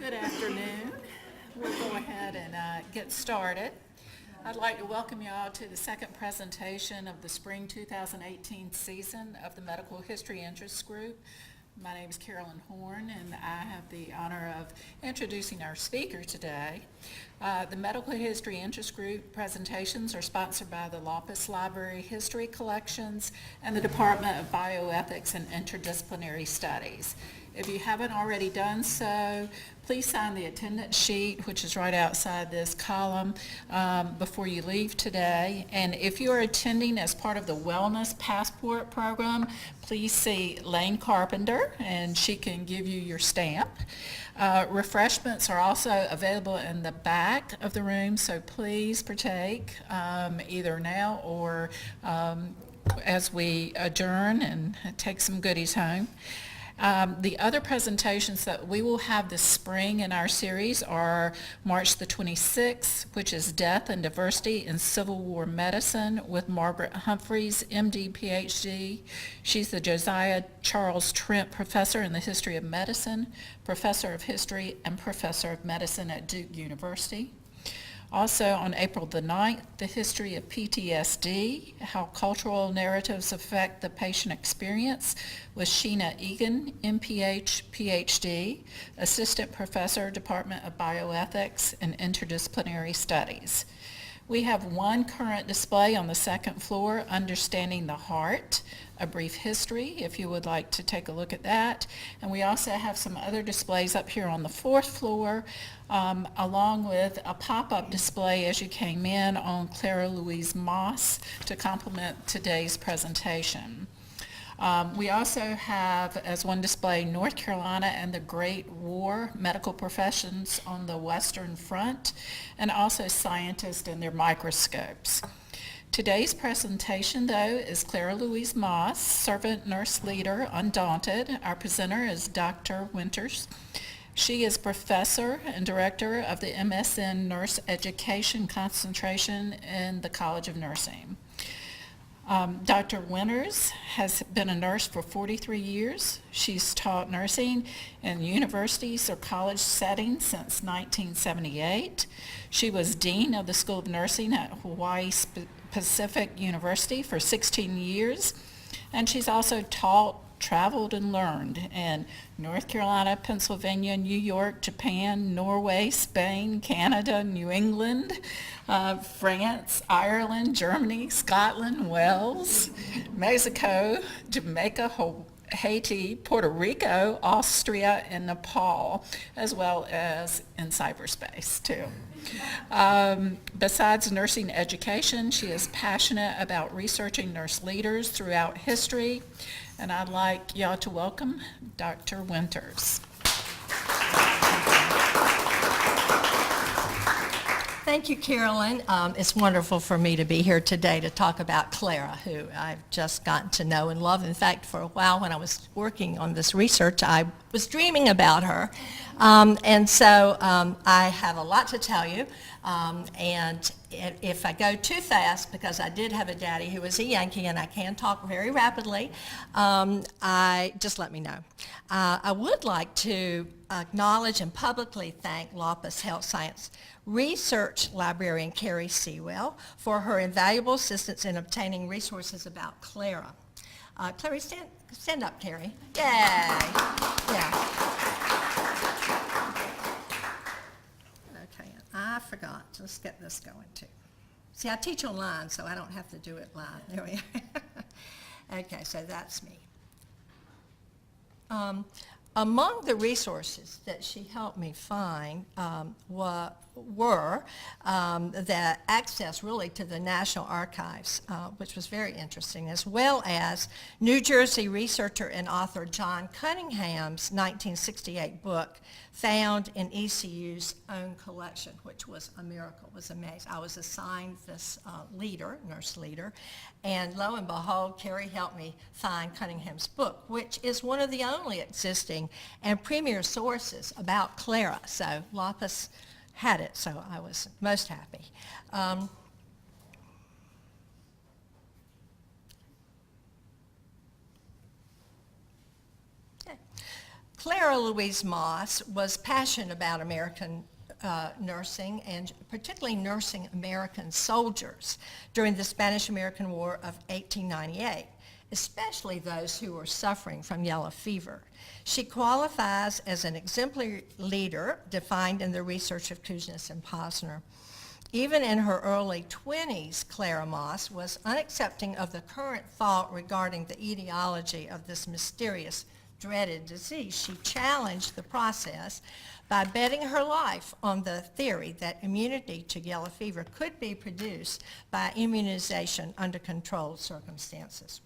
Good afternoon. We'll go ahead and get started. I'd like to welcome you all to the second presentation of the spring 2018 season of the Medical History Interest Group. My name is Carolyn Horn, and I have the honor of introducing our speaker today. The Medical History Interest Group presentations are sponsored by the Lapis Library History Collections and the Department of Bioethics and Interdisciplinary Studies. If you haven't already done so, please sign the attendance sheet, which is right outside this column, before you leave today. And if you are attending as part of the Wellness Passport program, please see Lane Carpenter, and she can give you your stamp. Refreshments are also available in the back of the room, so please partake either now or as we adjourn and take some goodies home. The other presentations that we will have this spring in our series are March the 26th, which is Death and Diversity in Civil War Medicine with Margaret Humphreys, MD, PhD. She's the Josiah Charles Trent Professor in the History of Medicine, Professor of History, and Professor of Medicine at Duke University. Also on April the 9th, the history of PTSD, how cultural narratives affect the patient experience with Sheena Egan, MPH, PhD, Assistant Professor, Department of Bioethics and Interdisciplinary Studies. We have one current display on the second floor, Understanding the Heart, a brief history, if you would like to take a look at that. And we also have some other displays up here on the fourth floor, along with a pop-up display as you came in on Clara Louise Maass to complement today's presentation. We also have, as one display, North Carolina and the Great War, medical professions on the Western Front, and also scientists and their microscopes. Today's presentation, though, is Clara Louise Maass, Servant Nurse Leader, Undaunted. Our presenter is Dr. Winters. She is professor and director of the MSN Nurse Education concentration in the College of Nursing. Dr. Winters has been a nurse for 43 years. She's taught nursing in universities or college settings since 1978. She was dean of the School of Nursing at Hawaii Pacific University for 16 years, and she's also taught, traveled, and learned in North Carolina, Pennsylvania, New York, Japan, Norway, Spain, Canada, New England, France, Ireland, Germany, Scotland, Wales, Mexico, Jamaica, Haiti, Puerto Rico, Austria, and Nepal, as well as in cyberspace too. Besides nursing education, she is passionate about researching nurse leaders throughout history, and I'd like y'all to welcome Dr. Winters. Thank you, Carolyn. It's wonderful for me to be here today to talk about Clara, who I've just gotten to know and love. In fact, for a while when I was working on this research, I was dreaming about her. And so I have a lot to tell you. And if I go too fast, because I did have a daddy who was a Yankee and I can talk very rapidly, just let me know. I would like to acknowledge and publicly thank Lapis Health Science Research Librarian Carrie Sewell for her invaluable assistance in obtaining resources about Clara. Clary, stand up, Carrie. Yay! Yeah. Okay, I forgot. Let's get this going too. See, I teach online, so I don't have to do it live. There we are. Okay, so that's me. Among the resources that she helped me find were the access really to the National Archives, which was very interesting, as well as New Jersey researcher and author John Cunningham's 1968 book, found in ECU's own collection, which was a miracle, was amazing. I was assigned this nurse leader, and lo and behold, Carrie helped me find Cunningham's book, which is one of the only existing and premier sources about Clara. So Lapis had it, so I was most happy. Clara Louise Maass was passionate about American nursing, and particularly nursing American soldiers during the Spanish-American War of 1898, especially those who were suffering from yellow fever. She qualifies as an exemplary leader defined in the research of Kuznets and Posner. Even in her early 20s, Clara Maass was unaccepting of the current thought regarding the etiology of this mysterious, dreaded disease. She challenged the process by betting her life on the theory that immunity to yellow fever could be produced by immunization under controlled circumstances.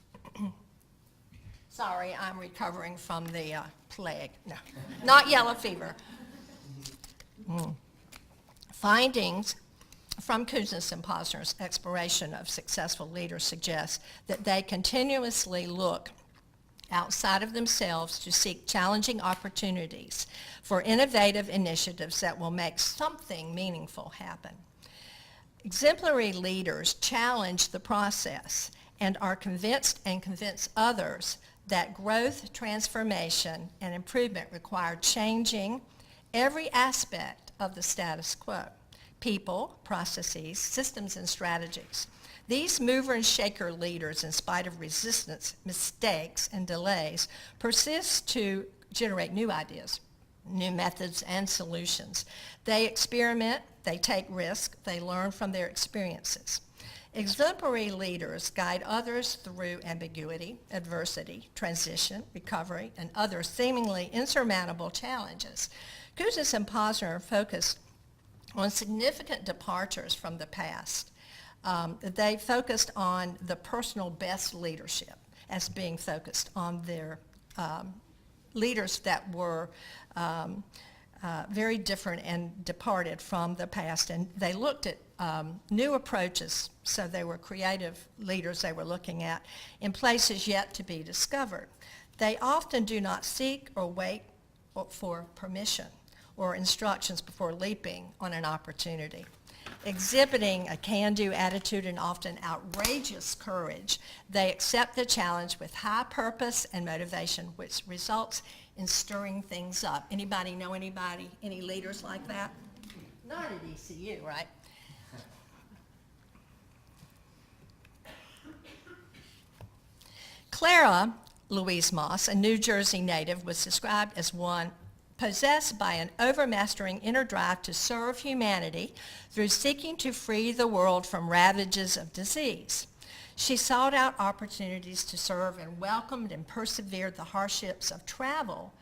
Sorry, I'm recovering from the plague. No, not yellow fever. Findings from Kuznets and Posner's exploration of successful leaders suggest that they continuously look outside of themselves to seek challenging opportunities for innovative initiatives that will make something meaningful happen. Exemplary leaders challenge the process and are convinced and convince others that growth, transformation, and improvement require changing every aspect of the status quo: people, processes, systems, and strategies. These mover and shaker leaders, in spite of resistance, mistakes, and delays, persist to generate new ideas, new methods, and solutions. They experiment, they take risks, they learn from their experiences. Exemplary leaders guide others through ambiguity, adversity, transition, recovery, and other seemingly insurmountable challenges. Kuznets and Posner focused on significant departures from the past. They focused on the personal best leadership as being focused on their leaders that were very different and departed from the past. And they looked at new approaches, so they were creative leaders they were looking at in places yet to be discovered. They often do not seek or wait for permission or instructions before leaping on an opportunity. Exhibiting a can-do attitude and often outrageous courage, they accept the challenge with high purpose and motivation, which results in stirring things up. Anybody know anybody, any leaders like that? Not at ECU, right? Clara Louise Maass, a New Jersey native, was described as one possessed by an overmastering inner drive to serve humanity through seeking to free the world from ravages of disease. She sought out opportunities to serve and welcomed and persevered the hardships of travel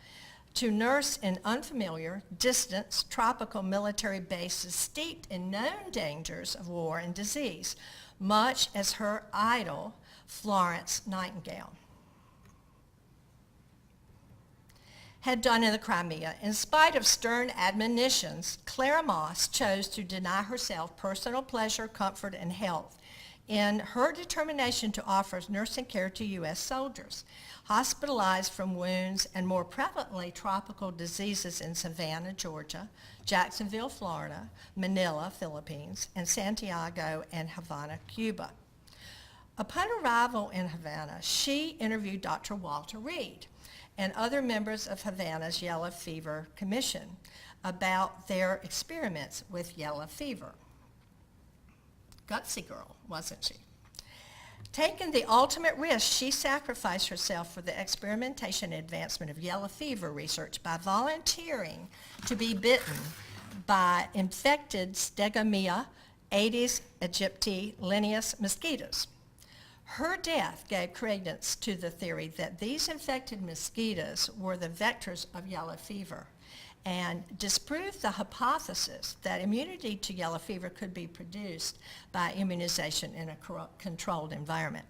to nurse in unfamiliar, distant, tropical military bases steeped in known dangers of war and disease, much as her idol, Florence Nightingale, had done in the Crimea. In spite of stern admonitions, Clara Maass chose to deny herself personal pleasure, comfort, and health in her determination to offer nursing care to U.S. soldiers hospitalized from wounds and more prevalently tropical diseases in Savannah, Georgia, Jacksonville, Florida, Manila, Philippines, and Santiago and Havana, Cuba. Upon arrival in Havana, she interviewed Dr. Walter Reed and other members of Havana's Yellow Fever Commission about their experiments with yellow fever. Gutsy girl, wasn't she? Taking the ultimate risk, she sacrificed herself for the experimentation and advancement of yellow fever research by volunteering to be bitten by infected Stegomyia Aedes aegypti linnaeus mosquitoes. Her death gave credence to the theory that these infected mosquitoes were the vectors of yellow fever and disproved the hypothesis that immunity to yellow fever could be produced by immunization in a controlled environment.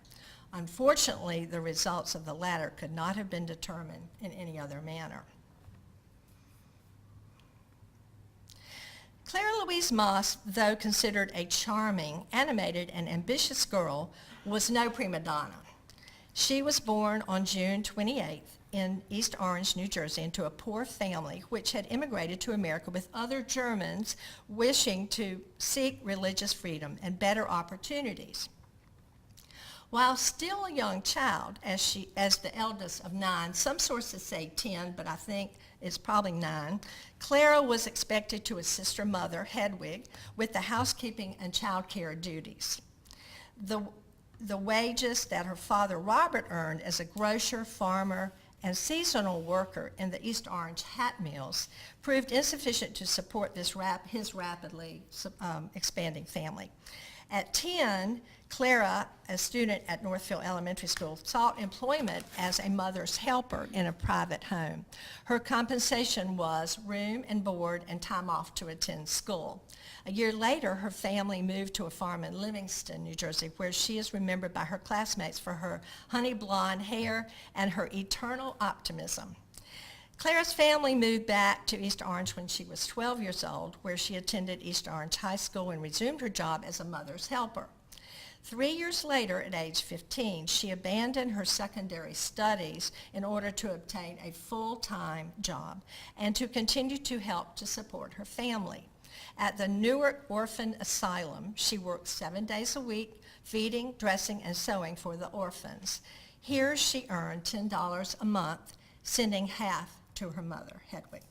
Unfortunately, the results of the latter could not have been determined in any other manner. Clara Louise Maass, though considered a charming, animated, and ambitious girl, was no prima donna. She was born on June 28th in East Orange, New Jersey, into a poor family which had immigrated to America with other Germans wishing to seek religious freedom and better opportunities. While still a young child, as the eldest of 9, some sources say 10, but I think it's probably 9, Clara was expected to assist her mother, Hedwig, with the housekeeping and child care duties. The wages that her father, Robert, earned as a grocer, farmer, and seasonal worker in the East Orange hat mills proved insufficient to support his rapidly expanding family. At 10, Clara, a student at Northfield Elementary School, sought employment as a mother's helper in a private home. Her compensation was room and board and time off to attend school. A year later, her family moved to a farm in Livingston, New Jersey, where she is remembered by her classmates for her honey blonde hair and her eternal optimism. Clara's family moved back to East Orange when she was 12 years old, where she attended East Orange High School and resumed her job as a mother's helper. 3 years later, at age 15, she abandoned her secondary studies in order to obtain a full-time job and to continue to help to support her family. At the Newark Orphan Asylum, she worked 7 days a week, feeding, dressing, and sewing for the orphans. Here she earned $10 a month, sending half to her mother, Hedwig.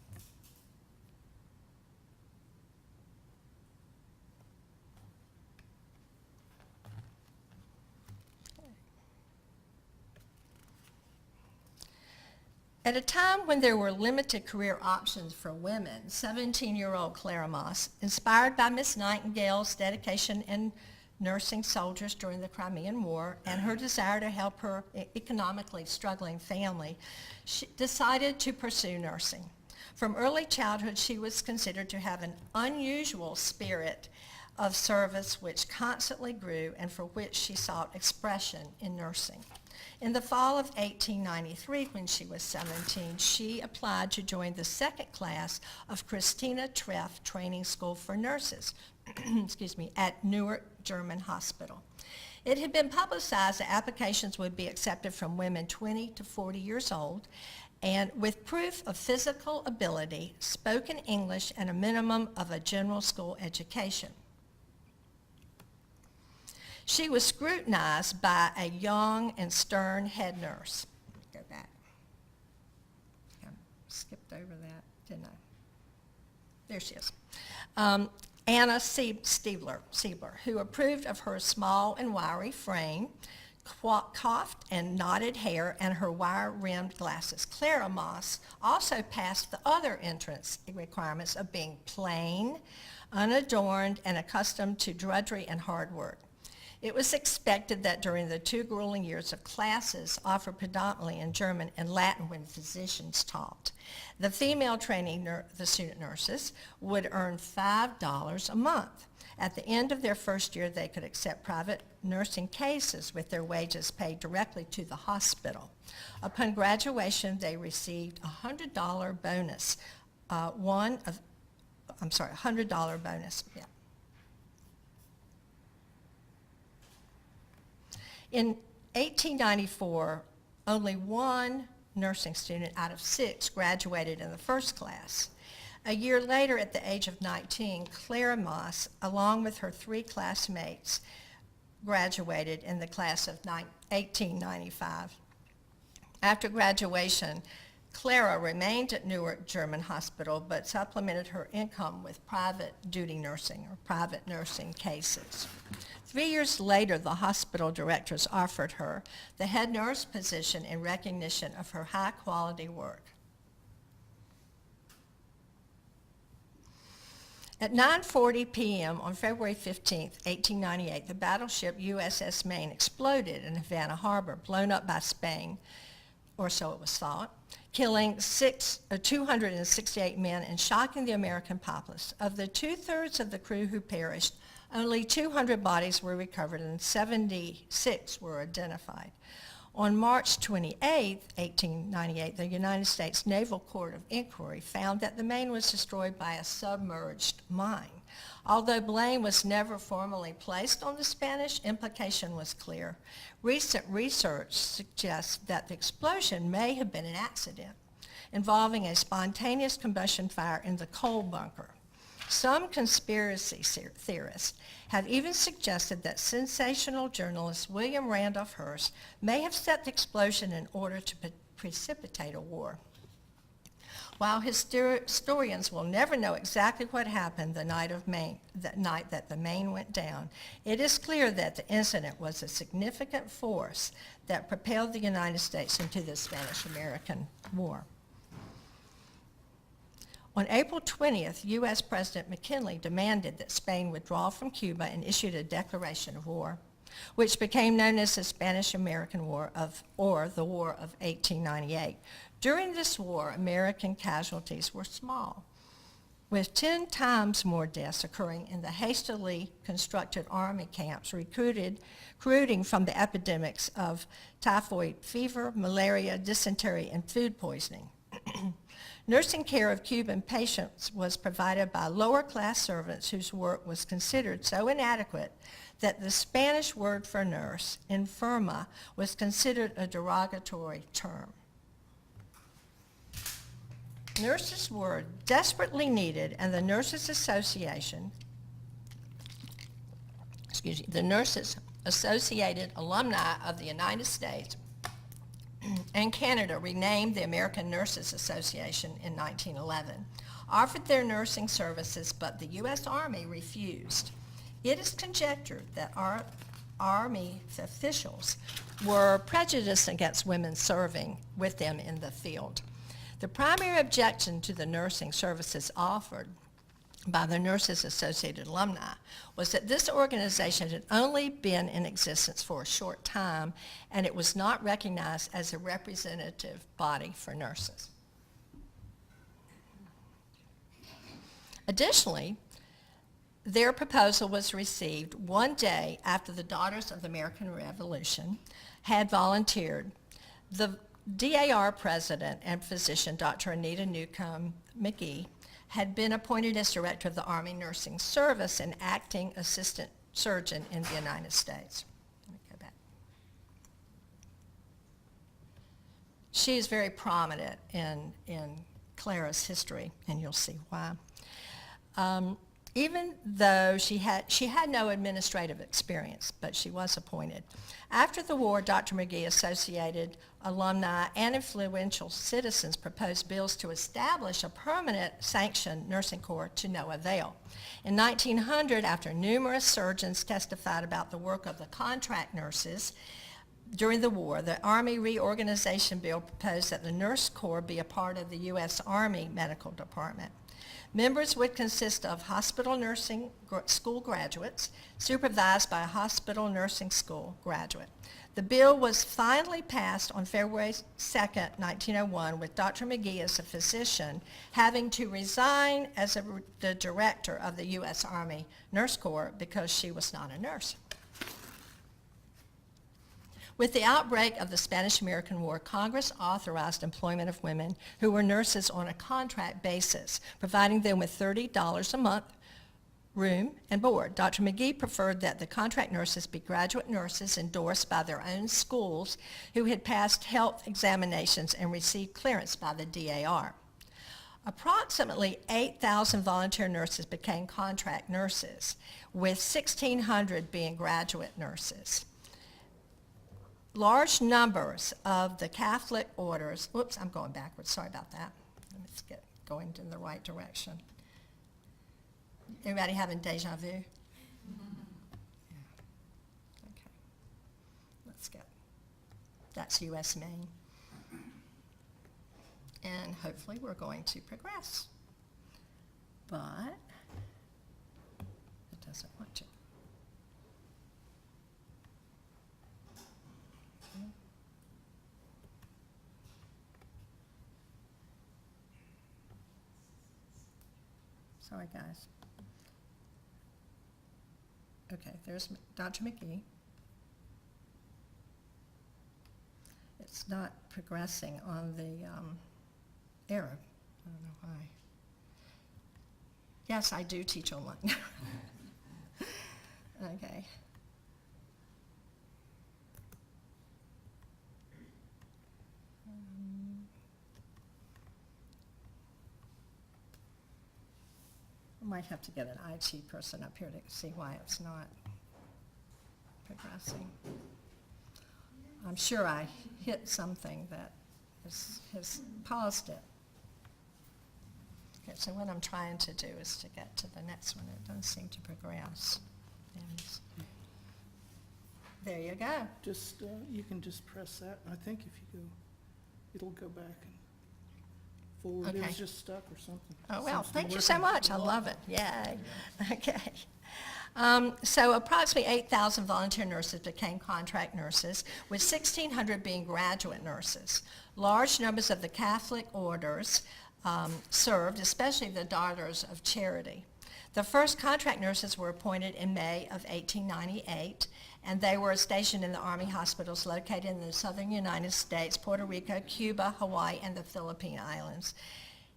At a time when there were limited career options for women, 17-year-old Clara Maass, inspired by Miss Nightingale's dedication in nursing soldiers during the Crimean War and her desire to help her economically struggling family, she decided to pursue nursing. From early childhood, she was considered to have an unusual spirit of service which constantly grew and for which she sought expression in nursing. In the fall of 1893, when she was 17, she applied to join the second class of Christina Treff Training School for Nurses at Newark German Hospital. It had been publicized that applications would be accepted from women 20 to 40 years old, and with proof of physical ability, spoken English, and a minimum of a general school education. She was scrutinized by a young and stern head nurse. Let me go back. I skipped over that, didn't I? There she is. Anna Siebler, who approved of her small and wiry frame, coiffed and knotted hair, and her wire-rimmed glasses. Clara Maass also passed the other entrance requirements of being plain, unadorned, and accustomed to drudgery and hard work. It was expected that during the 2 grueling years of classes offered predominantly in German and Latin when physicians taught, the female training the student nurses would earn $5 a month. At the end of their first year, they could accept private nursing cases with their wages paid directly to the hospital. Upon graduation, they received a $100 bonus, $100 bonus. Yeah. In 1894, only 1 nursing student out of 6 graduated in the first class. A year later, at the age of 19, Clara Maass, along with her 3 classmates, graduated in the class of 1895. After graduation, Clara remained at Newark German Hospital, but supplemented her income with private duty nursing or private nursing cases. 3 years later, the hospital directors offered her the head nurse position in recognition of her high-quality work. At 9:40 p.m. on February 15, 1898, the battleship USS Maine exploded in Havana Harbor, blown up by Spain, or so it was thought, killing 268 men and shocking the American populace. Of the 2/3 of the crew who perished, only 200 bodies were recovered and 76 were identified. On March 28, 1898, the United States Naval Court of Inquiry found that the Maine was destroyed by a submerged mine. Although blame was never formally placed on the Spanish, implication was clear. Recent research suggests that the explosion may have been an accident involving a spontaneous combustion fire in the coal bunker. Some conspiracy theorists have even suggested that sensational journalist William Randolph Hearst may have set the explosion in order to precipitate a war. While historians will never know exactly what happened the night that the Maine went down, it is clear that the incident was a significant force that propelled the United States into the Spanish-American War. On April 20th, U.S. President McKinley demanded that Spain withdraw from Cuba and issued a declaration of war, which became known as the Spanish-American War or the War of 1898. During this war, American casualties were small, with 10 times more deaths occurring in the hastily constructed army camps recruiting from the epidemics of typhoid fever, malaria, dysentery, and food poisoning. Nursing care of Cuban patients was provided by lower-class servants whose work was considered so inadequate that the Spanish word for nurse, enferma, was considered a derogatory term. Nurses were desperately needed, and the Nurses Association, the Nurses Associated Alumni of the United States and Canada, renamed the American Nurses Association in 1911, offered their nursing services, but the U.S. Army refused. It is conjectured that our Army officials were prejudiced against women serving with them in the field. The primary objection to the nursing services offered by the Nurses Associated Alumni was that this organization had only been in existence for a short time, and it was not recognized as a representative body for nurses. Additionally, their proposal was received one day after the Daughters of the American Revolution had volunteered. The DAR president and physician, Dr. Anita Newcomb McGee, had been appointed as director of the Army Nursing Service and acting assistant surgeon in the United States. Let me go back. She is very prominent in Clara's history, and you'll see why. Even though she had no administrative experience, but she was appointed. After the war, Dr. McGee, associated alumni, and influential citizens proposed bills to establish a permanent sanctioned nursing corps to no avail. In 1900, after numerous surgeons testified about the work of the contract nurses during the war, the Army Reorganization Bill proposed that the nurse corps be a part of the U.S. Army Medical Department. Members would consist of hospital nursing school graduates, supervised by a hospital nursing school graduate. The bill was finally passed on February 2nd, 1901, with Dr. McGee as a physician having to resign as the director of the U.S. Army Nurse Corps because she was not a nurse. With the outbreak of the Spanish-American War, Congress authorized employment of women who were nurses on a contract basis, providing them with $30 a month, room, and board. Dr. McGee preferred that the contract nurses be graduate nurses endorsed by their own schools who had passed health examinations and received clearance by the DAR. Approximately 8,000 volunteer nurses became contract nurses, with 1,600 being graduate nurses. Large numbers of the Catholic orders, whoops, I'm going backwards, sorry about that. Let's get going in the right direction. Everybody having deja vu? Yeah. Okay. Let's go. That's U.S. Maine. And hopefully we're going to progress. But it doesn't want to. Sorry, guys. Okay, there's Dr. McGee. It's not progressing on the arrow. I don't know why. Yes, I do teach online. Okay. might have to get an IT person up here to see why it's not progressing. I'm sure I hit something that has paused it. Okay, so what I'm trying to do is to get to the next one. It doesn't seem to progress. And there you go. Just, you can just press that, and I think if you go, it'll go back and forward. It Okay. was just stuck or something. Oh, well, Seems to be thank you so working. much. I love it. Yay. Okay. So approximately 8,000 volunteer nurses became contract nurses, with 1,600 being graduate nurses. Large numbers of the Catholic orders served, especially the Daughters of Charity. The first contract nurses were appointed in May of 1898, and they were stationed in the Army hospitals located in the southern United States, Puerto Rico, Cuba, Hawaii, and the Philippine Islands.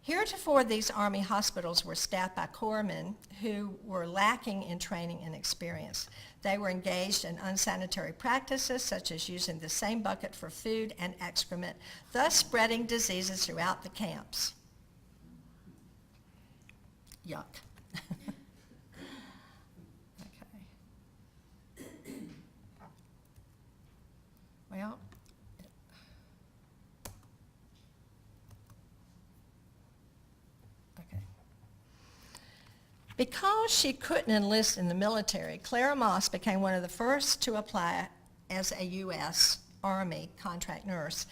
Heretofore, these Army hospitals were staffed by corpsmen who were lacking in training and experience. They were engaged in unsanitary practices, such as using the same bucket for food and excrement, thus spreading diseases throughout the camps. Yuck. Okay. Well, okay. Because she couldn't enlist in the military, Clara Maass became one of the first to apply as a U.S. Army contract nurse.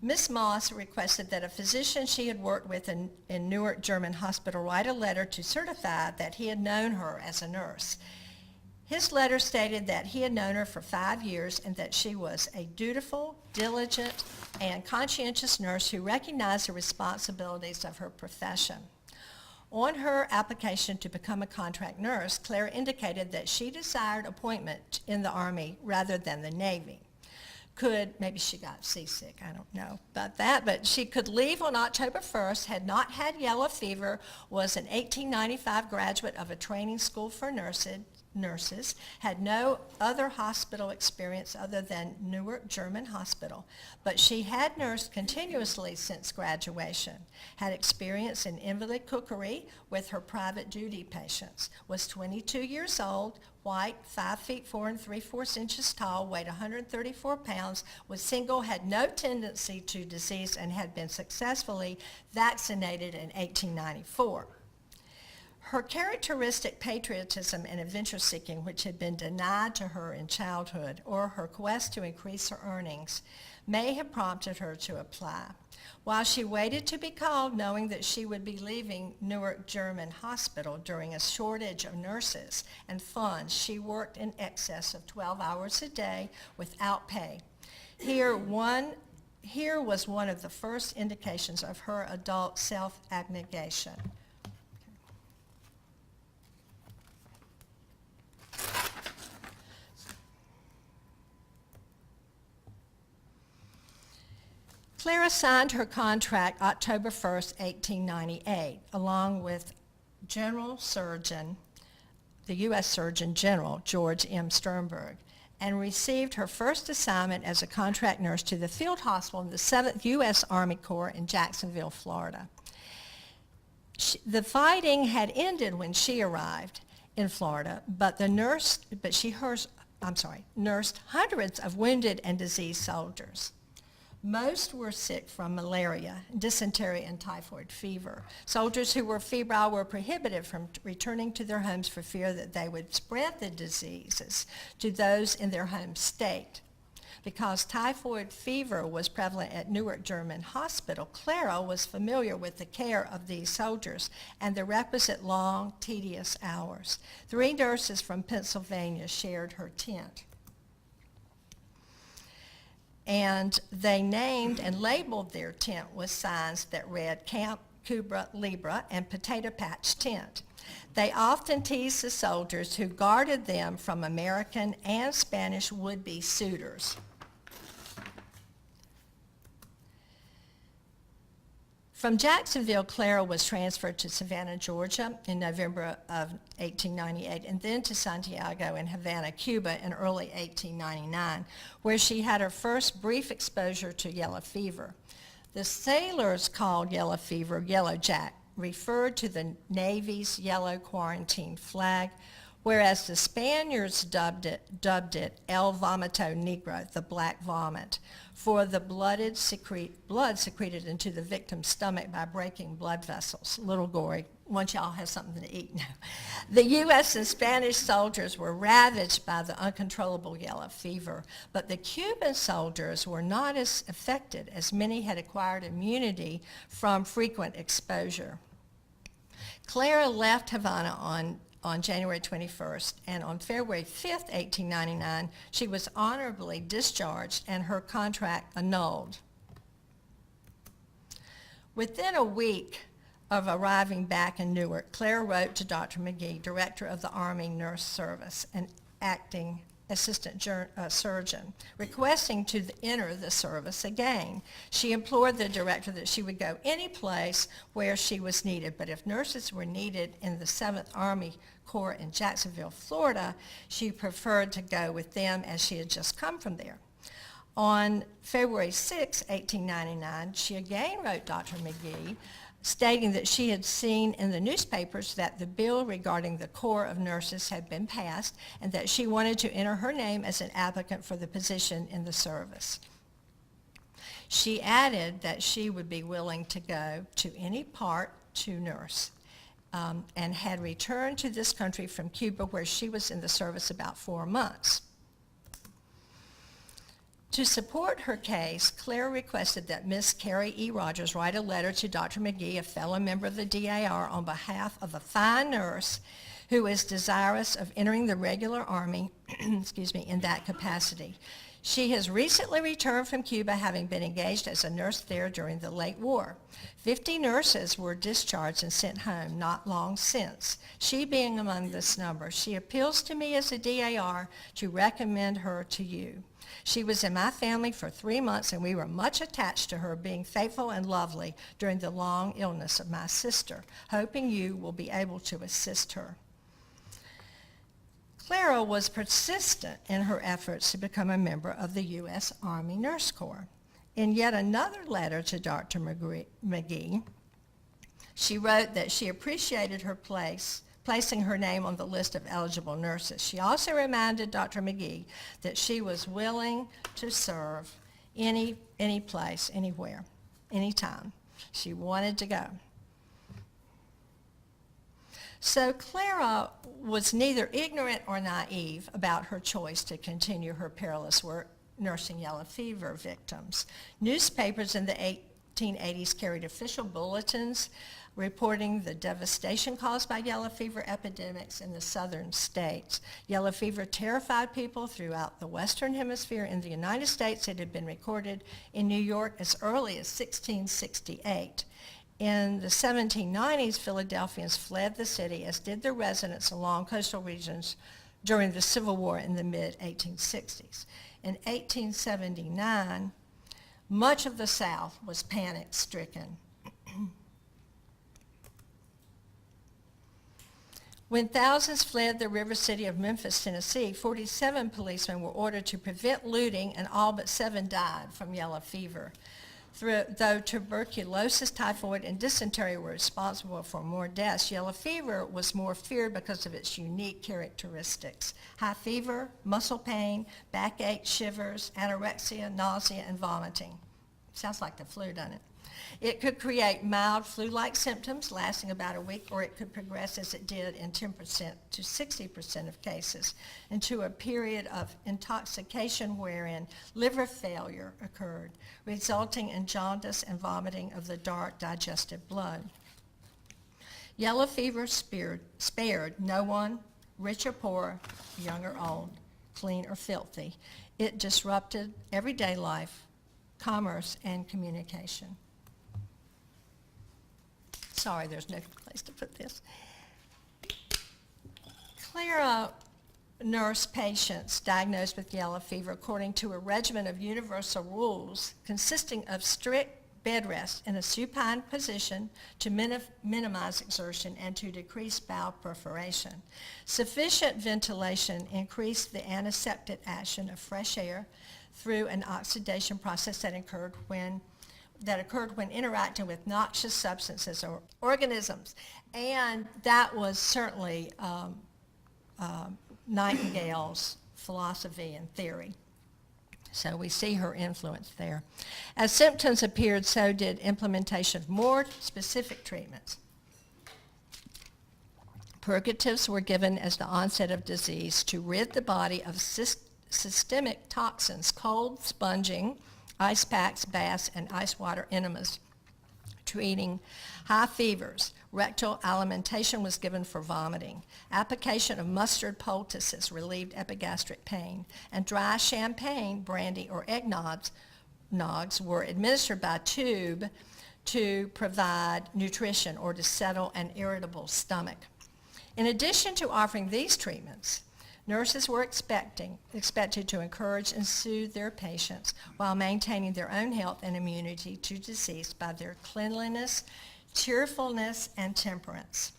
Miss Maass requested that a physician she had worked with in Newark German Hospital write a letter to certify that he had known her as a nurse. His letter stated that he had known her for 5 years and that she was a dutiful, diligent, and conscientious nurse who recognized the responsibilities of her profession. On her application to become a contract nurse, Clara indicated that she desired appointment in the Army rather than the Navy. Maybe she got seasick, I don't know about that, but she could leave on October 1st, had not had yellow fever, was an 1895 graduate of a training school for nurses, had no other hospital experience other than Newark German Hospital, but she had nursed continuously since graduation, had experience in invalid cookery with her private duty patients, was 22 years old, white, 5 feet 4 3/4 inches tall, weighed 134 pounds, was single, had no tendency to disease, and had been successfully vaccinated in 1894. Her characteristic patriotism and adventure-seeking, which had been denied to her in childhood, or her quest to increase her earnings, may have prompted her to apply. While she waited to be called, knowing that she would be leaving Newark German Hospital during a shortage of nurses and funds, she worked in excess of 12 hours a day without pay. Here was one of the first indications of her adult self-abnegation. Clara signed her contract October 1st, 1898, along with General Surgeon, the U.S. Surgeon General, George M. Sternberg, and received her first assignment as a contract nurse to the field hospital in the 7th U.S. Army Corps in Jacksonville, Florida. The fighting had ended when she arrived in Florida, but she nursed hundreds of wounded and diseased soldiers. Most were sick from malaria, dysentery, and typhoid fever. Soldiers who were febrile were prohibited from returning to their homes for fear that they would spread the diseases to those in their home state. Because typhoid fever was prevalent at Newark German Hospital, Clara was familiar with the care of these soldiers and the requisite long, tedious hours. 3 nurses from Pennsylvania shared her tent. And they named and labeled their tent with signs that read Camp Cuba Libre and Potato Patch Tent. They often teased the soldiers who guarded them from American and Spanish would-be suitors. From Jacksonville, Clara was transferred to Savannah, Georgia in November of 1898, and then to Santiago and Havana, Cuba in early 1899, where she had her first brief exposure to yellow fever. The sailors called yellow fever yellow jack referred to the Navy's yellow quarantine flag, whereas the Spaniards dubbed it El Vomito Negro, the black vomit, for the blood secreted into the victim's stomach by breaking blood vessels. A little gory. Once y'all have something to eat now. The U.S. and Spanish soldiers were ravaged by the uncontrollable yellow fever, but the Cuban soldiers were not as affected, as many had acquired immunity from frequent exposure. Clara left Havana on January 21st, and on February 5th, 1899, she was honorably discharged and her contract annulled. Within a week of arriving back in Newark, Clara wrote to Dr. McGee, director of the Army Nurse Service and acting assistant surgeon, requesting to enter the service again. She implored the director that she would go any place where she was needed, but if nurses were needed in the 7th Army Corps in Jacksonville, Florida, she preferred to go with them as she had just come from there. On February 6, 1899, she again wrote Dr. McGee, stating that she had seen in the newspapers that the bill regarding the Corps of Nurses had been passed and that she wanted to enter her name as an applicant for the position in the service. She added that she would be willing to go to any part to nurse, and had returned to this country from Cuba, where she was in the service about 4 months. To support her case, Clara requested that Miss Carrie E. Rogers write a letter to Dr. McGee, a fellow member of the DAR, on behalf of a fine nurse who is desirous of entering the regular Army in that capacity. She has recently returned from Cuba, having been engaged as a nurse there during the late war. 50 nurses were discharged and sent home not long since, she being among this number. She appeals to me as a DAR to recommend her to you. She was in my family for 3 months, and we were much attached to her, being faithful and lovely during the long illness of my sister, hoping you will be able to assist her. Clara was persistent in her efforts to become a member of the U.S. Army Nurse Corps. In yet another letter to Dr. McGee, she wrote that she appreciated her placing her name on the list of eligible nurses. She also reminded Dr. McGee that she was willing to serve any place, anywhere, anytime. She wanted to go. So Clara was neither ignorant or naive about her choice to continue her perilous work nursing yellow fever victims. Newspapers in the 1880s carried official bulletins reporting the devastation caused by yellow fever epidemics in the southern states. Yellow fever terrified people throughout the Western Hemisphere. In the United States, it had been recorded in New York as early as 1668. In the 1790s, Philadelphians fled the city, as did the residents along coastal regions during the Civil War in the mid-1860s. In 1879, much of the South was panic-stricken. When thousands fled the river city of Memphis, Tennessee, 47 policemen were ordered to prevent looting, and all but 7 died from yellow fever. Though tuberculosis, typhoid, and dysentery were responsible for more deaths, yellow fever was more feared because of its unique characteristics: high fever, muscle pain, backache, shivers, anorexia, nausea, and vomiting. Sounds like the flu, doesn't it? It could create mild flu-like symptoms lasting about a week, or it could progress, as it did in 10% to 60% of cases, into a period of intoxication wherein liver failure occurred, resulting in jaundice and vomiting of the dark digestive blood. Yellow fever spared no one, rich or poor, young or old, clean or filthy. It disrupted everyday life, commerce, and communication. Sorry, there's no place to put this. Clara nursed patients diagnosed with yellow fever according to a regimen of universal rules consisting of strict bed rest in a supine position to minimize exertion and to decrease bowel perforation. Sufficient ventilation increased the antiseptic action of fresh air through an oxidation process that occurred when that occurred when interacting with noxious substances or organisms. And that was certainly Nightingale's philosophy and theory. So we see her influence there. As symptoms appeared, so did implementation of more specific treatments. Purgatives were given as the onset of disease to rid the body of systemic toxins, cold sponging, ice packs, baths, and ice water enemas, treating high fevers. Rectal alimentation was given for vomiting. Application of mustard poultices relieved epigastric pain, and dry champagne, brandy, or eggnogs were administered by tube to provide nutrition or to settle an irritable stomach. In addition to offering these treatments, nurses were expected to encourage and soothe their patients while maintaining their own health and immunity to disease by their cleanliness, cheerfulness, and temperance.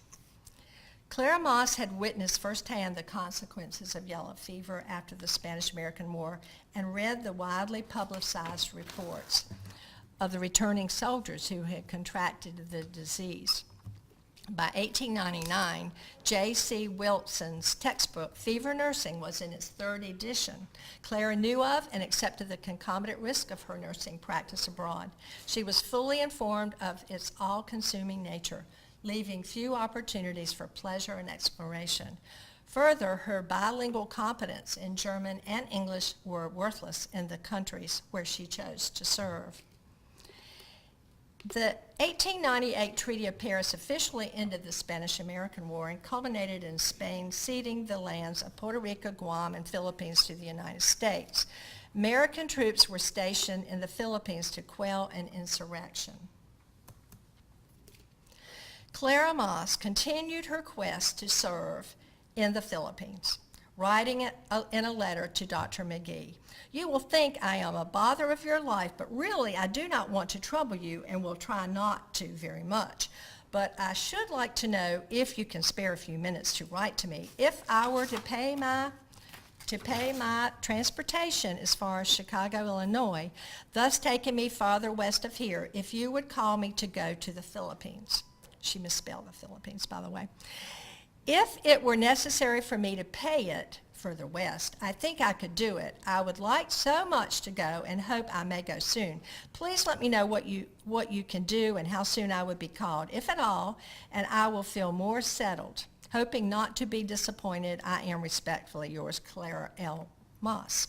Clara Maass had witnessed firsthand the consequences of yellow fever after the Spanish-American War and read the widely publicized reports of the returning soldiers who had contracted the disease. By 1899, J.C. Wilson's textbook, Fever Nursing, was in its third edition. Clara knew of and accepted the concomitant risk of her nursing practice abroad. She was fully informed of its all-consuming nature, leaving few opportunities for pleasure and exploration. Further, her bilingual competence in German and English were worthless in the countries where she chose to serve. The 1898 Treaty of Paris officially ended the Spanish-American War and culminated in Spain ceding the lands of Puerto Rico, Guam, and Philippines to the United States. American troops were stationed in the Philippines to quell an insurrection. Clara Maass continued her quest to serve in the Philippines, writing in a letter to Dr. McGee. "You will think I am a bother of your life, but really I do not want to trouble you and will try not to very much. But I should like to know if you can spare a few minutes to write to me. If I were to pay my transportation as far as Chicago, Illinois, thus taking me farther west of here, if you would call me to go to the Philippines." She misspelled the Philippines, by the way. "If it were necessary for me to pay it further west, I think I could do it. I would like so much to go and hope I may go soon. Please let me know what you can do and how soon I would be called, if at all, and I will feel more settled. Hoping not to be disappointed, I am respectfully yours, Clara L. Maass."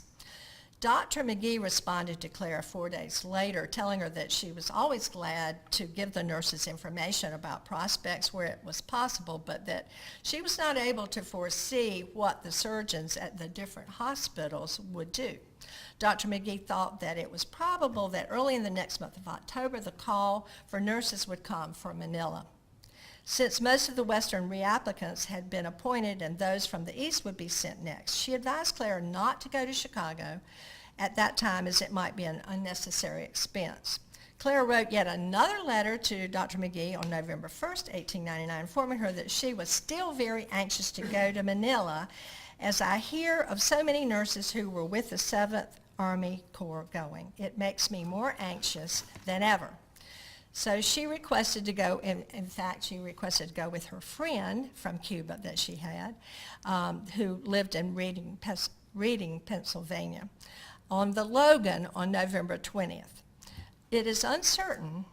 Dr. McGee responded to Clara 4 days later, telling her that she was always glad to give the nurses information about prospects where it was possible, but that she was not able to foresee what the surgeons at the different hospitals would do. Dr. McGee thought that it was probable that early in the next month of October, the call for nurses would come from Manila. Since most of the Western reapplicants had been appointed and those from the East would be sent next, she advised Clara not to go to Chicago at that time as it might be an unnecessary expense. Clara wrote yet another letter to Dr. McGee on November 1st, 1899, informing her that she was still very anxious to go to Manila, as I hear of so many nurses who were with the 7th Army Corps going. It makes me more anxious than ever. So she requested to go, in fact, she requested to go with her friend from Cuba that she had, who lived in Reading, Pennsylvania, on the Logan on November 20th. It is uncertain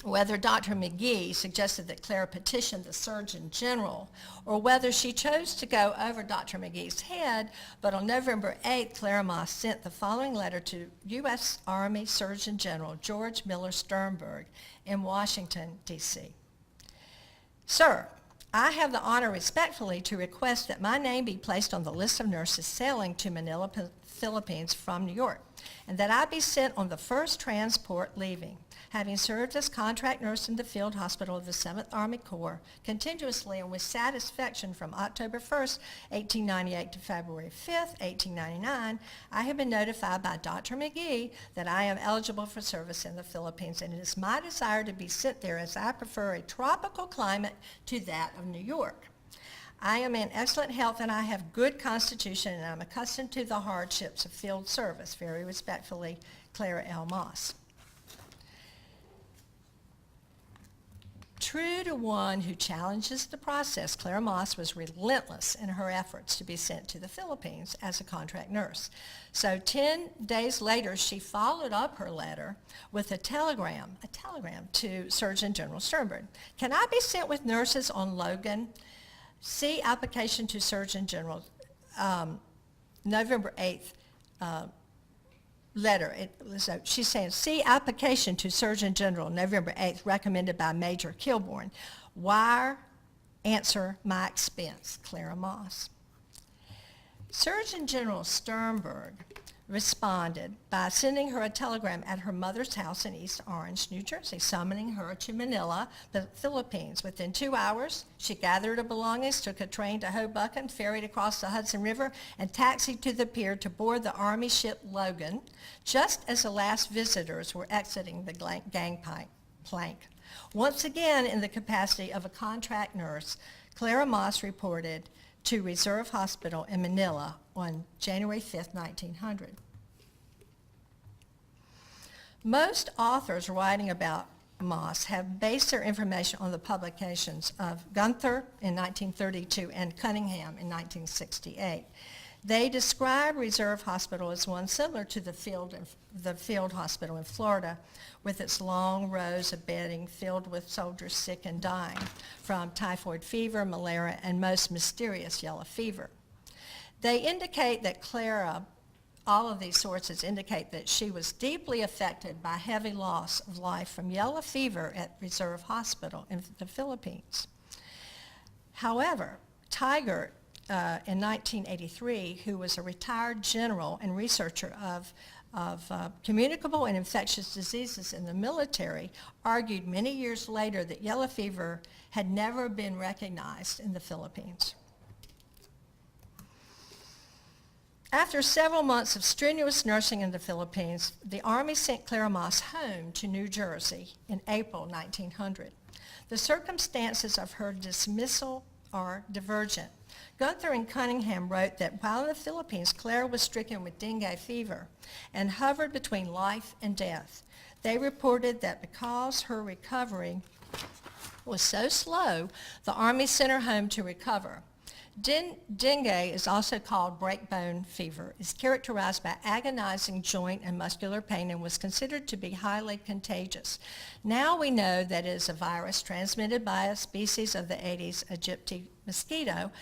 whether Dr. McGee suggested that Clara petition the Surgeon General or whether she chose to go over Dr. McGee's head, but on November 8th, Clara Maass sent the following letter to U.S. Army Surgeon General George Miller Sternberg in Washington, D.C. "Sir, I have the honor respectfully to request that my name be placed on the list of nurses sailing to Manila, Philippines from New York, and that I be sent on the first transport leaving. Having served as contract nurse in the field hospital of the 7th Army Corps continuously and with satisfaction from October 1st, 1898 to February 5th, 1899, I have been notified by Dr. McGee that I am eligible for service in the Philippines, and it is my desire to be sent there as I prefer a tropical climate to that of New York. I am in excellent health and I have good constitution, and I'm accustomed to the hardships of field service. Very respectfully, Clara L. Maass." true to one who challenges the process, Clara Maass was relentless in her efforts to be sent to the Philippines as a contract nurse. So 10 days later, she followed up her letter with a telegram to Surgeon General Sternberg. Can I be sent with nurses on Logan? See application to Surgeon General, November 8th, letter. She's saying, see application to Surgeon General, November 8th, recommended by Major Kilbourne. Wire, answer, my expense, Clara Maass. Surgeon General Sternberg responded by sending her a telegram at her mother's house in East Orange, New Jersey, summoning her to Manila, the Philippines. Within 2 hours, she gathered her belongings, took a train to Hoboken, ferried across the Hudson River, and taxied to the pier to board the Army ship Logan, just as the last visitors were exiting the gangplank. Once again, in the capacity of a contract nurse, Clara Maass reported to Reserve Hospital in Manila on January 5, 1900. Most authors writing about Maass have based their information on the publications of Gunther in 1932 and Cunningham in 1968. They describe Reserve Hospital as one similar to the field hospital in Florida, with its long rows of bedding filled with soldiers sick and dying from typhoid fever, malaria, and most mysterious yellow fever. They indicate that Clara, all of these sources indicate that she was deeply affected by heavy loss of life from yellow fever at Reserve Hospital in the Philippines. However, Tigert, in 1983, who was a retired general and researcher of communicable and infectious diseases in the military, argued many years later that yellow fever had never been recognized in the Philippines. After several months of strenuous nursing in the Philippines, the Army sent Clara Maass home to New Jersey in April 1900. The circumstances of her dismissal are divergent. Gunther and Cunningham wrote that while in the Philippines, Clara was stricken with dengue fever and hovered between life and death. They reported that because her recovery was so slow, the Army sent her home to recover. Dengue is also called breakbone fever. It's characterized by agonizing joint and muscular pain and was considered to be highly contagious. Now we know that it is a virus transmitted by a species of the Aedes aegypti mosquito,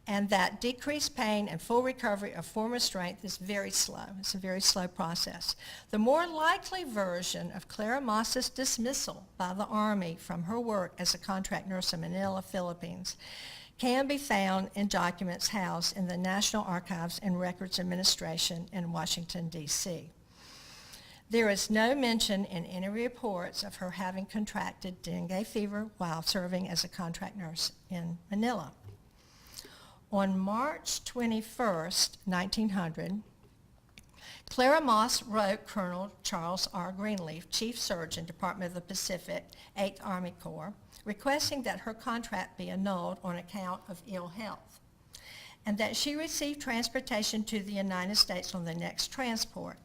and that decreased pain and full recovery of former strength is very slow. It's a very slow process. The more likely version of Clara Maass's dismissal by the Army from her work as a contract nurse in Manila, Philippines, can be found in documents housed in the National Archives and Records Administration in Washington, D.C. There is no mention in any reports of her having contracted dengue fever while serving as a contract nurse in Manila. On March 21st, 1900, Clara Maass wrote Colonel Charles R. Greenleaf, Chief Surgeon, Department of the Pacific, 8th Army Corps, requesting that her contract be annulled on account of ill health, and that she receive transportation to the United States on the next transport.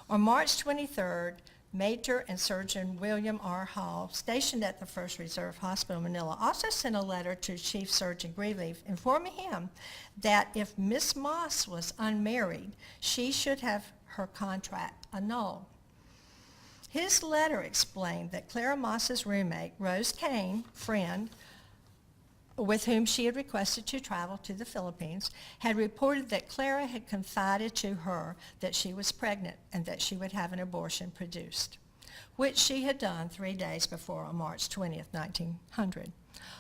On March 23rd, Major and Surgeon William R. Hall, stationed at the 1st Reserve Hospital, Manila, also sent a letter to Chief Surgeon Greenleaf informing him that if Miss Maass was unmarried, she should have her contract annulled. His letter explained that Clara Maass's roommate, Rose Kane, friend, with whom she had requested to travel to the Philippines, had reported that Clara had confided to her that she was pregnant and that she would have an abortion produced, which she had done 3 days before on March 20th, 1900.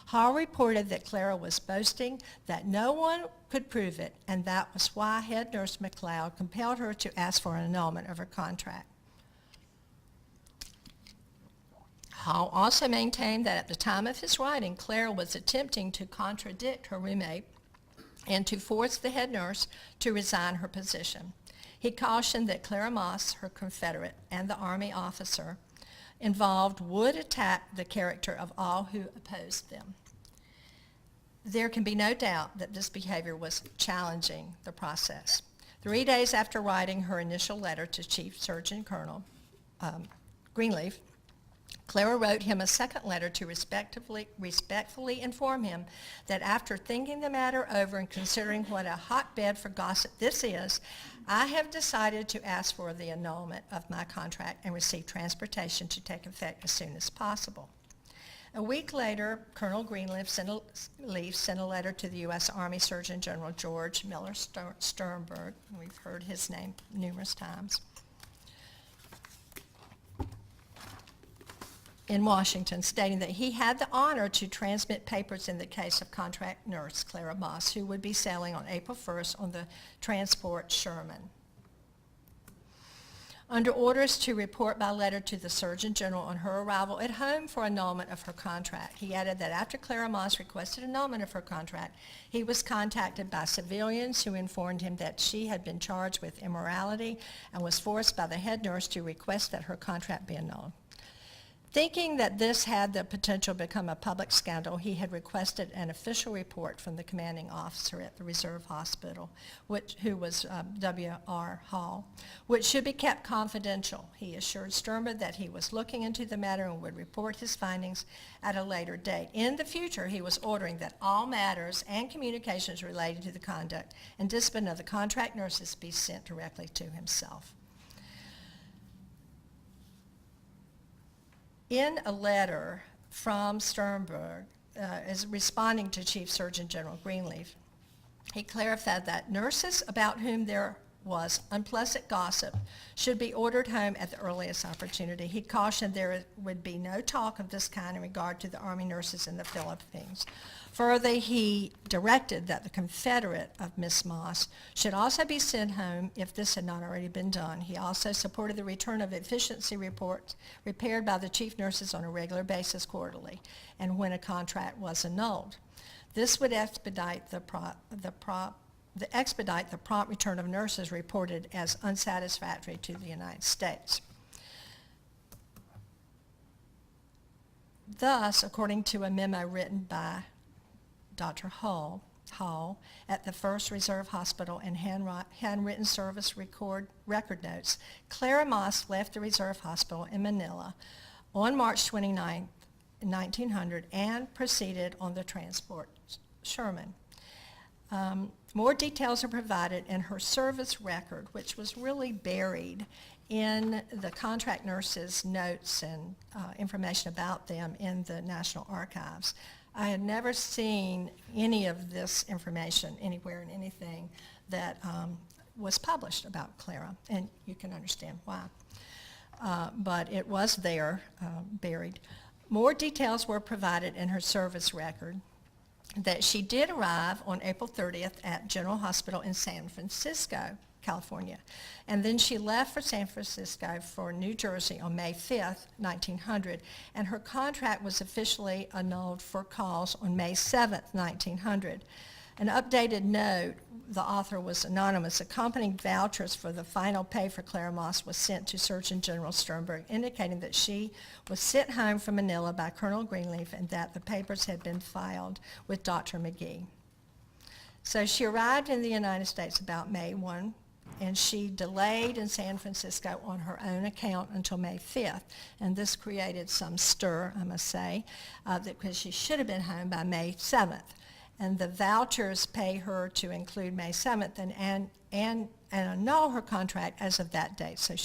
Hall reported that Clara was boasting that no one could prove it, and that was why head nurse McLeod compelled her to ask for an annulment of her contract. Hall also maintained that at the time of his writing, Clara was attempting to contradict her roommate and to force the head nurse to resign her position. He cautioned that Clara Maass, her Confederate, and the Army officer involved would attack the character of all who opposed them. There can be no doubt that this behavior was challenging the process. 3 days after writing her initial letter to Chief Surgeon Colonel Greenleaf, Clara wrote him a second letter to respectfully inform him that after thinking the matter over and considering what a hotbed for gossip this is, I have decided to ask for the annulment of my contract and receive transportation to take effect as soon as possible. A week later, Colonel Greenleaf sent a letter to the U.S. Army Surgeon General George Miller Sternberg. We've heard his name numerous times. In Washington, stating that he had the honor to transmit papers in the case of contract nurse Clara Maass, who would be sailing on April 1st on the transport Sherman. Under orders to report by letter to the Surgeon General on her arrival at home for annulment of her contract, he added that after Clara Maass requested annulment of her contract, he was contacted by civilians who informed him that she had been charged with immorality and was forced by the head nurse to request that her contract be annulled. Thinking that this had the potential to become a public scandal, he had requested an official report from the commanding officer at the Reserve Hospital, who was W.R. Hall, which should be kept confidential. He assured Sternberg that he was looking into the matter and would report his findings at a later date. In the future, he was ordering that all matters and communications related to the conduct and discipline of the contract nurses be sent directly to himself. In a letter from Sternberg, as responding to Chief Surgeon General Greenleaf, he clarified that nurses about whom there was unpleasant gossip should be ordered home at the earliest opportunity. He cautioned there would be no talk of this kind in regard to the Army nurses in the Philippines. Further, he directed that the Confederate of Miss Maass should also be sent home if this had not already been done. He also supported the return of efficiency reports prepared by the chief nurses on a regular basis quarterly, and when a contract was annulled. This would expedite the prompt return of nurses reported as unsatisfactory to the United States. Thus, according to a memo written by Dr. Hall at the 1st Reserve Hospital and handwritten service record notes, Clara Maass left the Reserve Hospital in Manila on March 29, 1900 and proceeded on the transport Sherman. More details are provided in her service record, which was really buried in the contract nurses' notes and information about them in the National Archives. I had never seen any of this information anywhere in anything that was published about Clara, and you can understand why. But it was there, buried. More details were provided in her service record that she did arrive on April 30th at General Hospital in San Francisco, California. And then she left for San Francisco for New Jersey on May 5th, 1900, and her contract was officially annulled for cause on May 7th, 1900. An updated note, the author was anonymous, accompanying vouchers for the final pay for Clara Maass was sent to Surgeon General Sternberg, indicating that she was sent home from Manila by Colonel Greenleaf and that the papers had been filed with Dr. McGee. So she arrived in the United States about May 1, and she delayed in San Francisco on her own account until May 5th. And this created some stir, I must say, because she should have been home by May 7th. And the vouchers pay her to include May 7th and annul her contract as of that date. So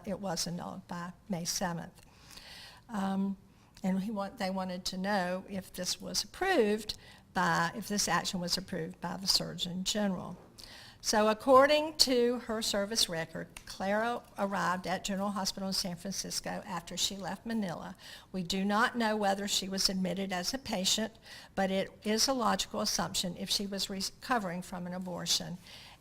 it was annulled by May 7th. And they wanted to know if this was approved if this action was approved by the Surgeon General. So according to her service record, Clara arrived at General Hospital in San Francisco after she left Manila. We do not know whether she was admitted as a patient, but it is a logical assumption if she was recovering from an abortion,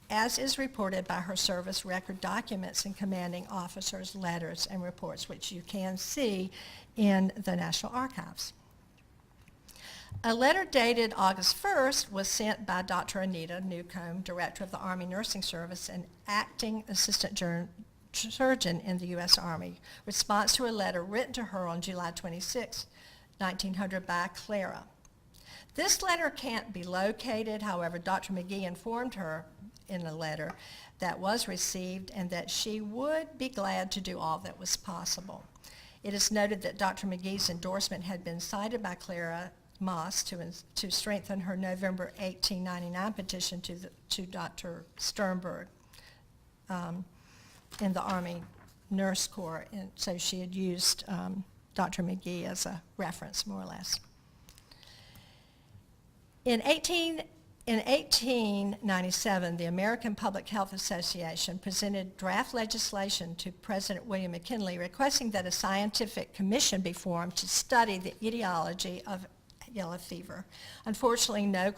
as is reported by her service record documents and commanding officers' letters and reports, which you can see in the National Archives. A letter dated August 1st was sent by Dr. Anita Newcomb, Director of the Army Nursing Service and Acting Assistant Surgeon in the U.S. Army, response to a letter written to her on July 26, 1900 by Clara. This letter can't be located, however, Dr. McGee informed her in a letter that was received and that she would be glad to do all that was possible. It is noted that Dr. McGee's endorsement had been cited by Clara Maass to strengthen her November 1899 petition to Dr. Sternberg in the Army Nurse Corps, and so she had used Dr. McGee as a reference, more or less. In 1897, the American Public Health Association presented draft legislation to President William McKinley requesting that a scientific commission be formed to study the etiology of yellow fever. Unfortunately, no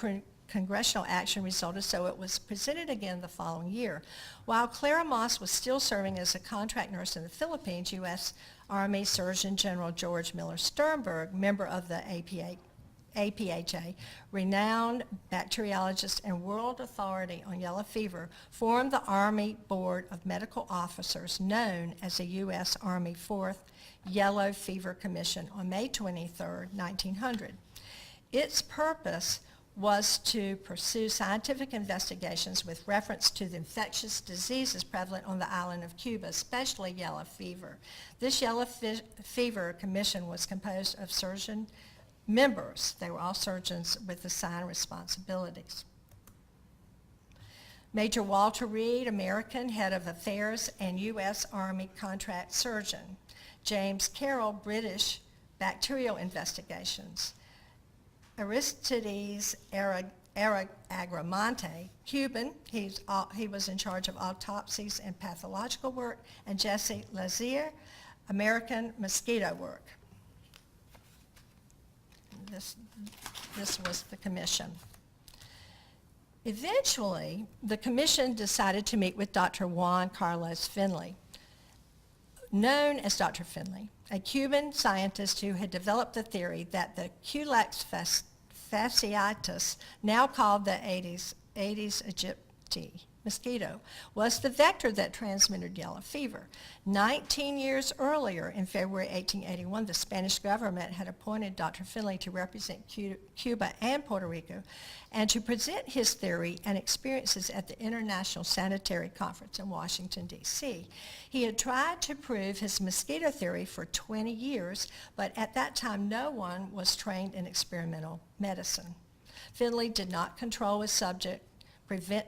congressional action resulted, so it was presented again the following year. While Clara Maass was still serving as a contract nurse in the Philippines, U.S. Army Surgeon General George Miller Sternberg, member of the APHA, renowned bacteriologist and world authority on yellow fever, formed the Army Board of Medical Officers, known as the U.S. Army 4th Yellow Fever Commission, on May 23, 1900. Its purpose was to pursue scientific investigations with reference to the infectious diseases prevalent on the island of Cuba, especially yellow fever. This yellow fever commission was composed of surgeon members. They were all surgeons with assigned responsibilities. Major Walter Reed, American Head of Affairs and U.S. Army Contract Surgeon. James Carroll, British Bacterial Investigations. Aristides Agramonte, Cuban, he was in charge of autopsies and pathological work, and Jesse Lazier, American mosquito work. This was the commission. Eventually, the commission decided to meet with Dr. Juan Carlos Finley, known as Dr. Finley, a Cuban scientist who had developed the theory that the Culex fasciitis, now called the Aedes aegypti mosquito, was the vector that transmitted yellow fever. 19 years earlier, in February 1881, the Spanish government had appointed Dr. Finley to represent Cuba and Puerto Rico and to present his theory and experiences at the International Sanitary Conference in Washington, D.C. He had tried to prove his mosquito theory for 20 years, but at that time no one was trained in experimental medicine. Finley did not control his prevent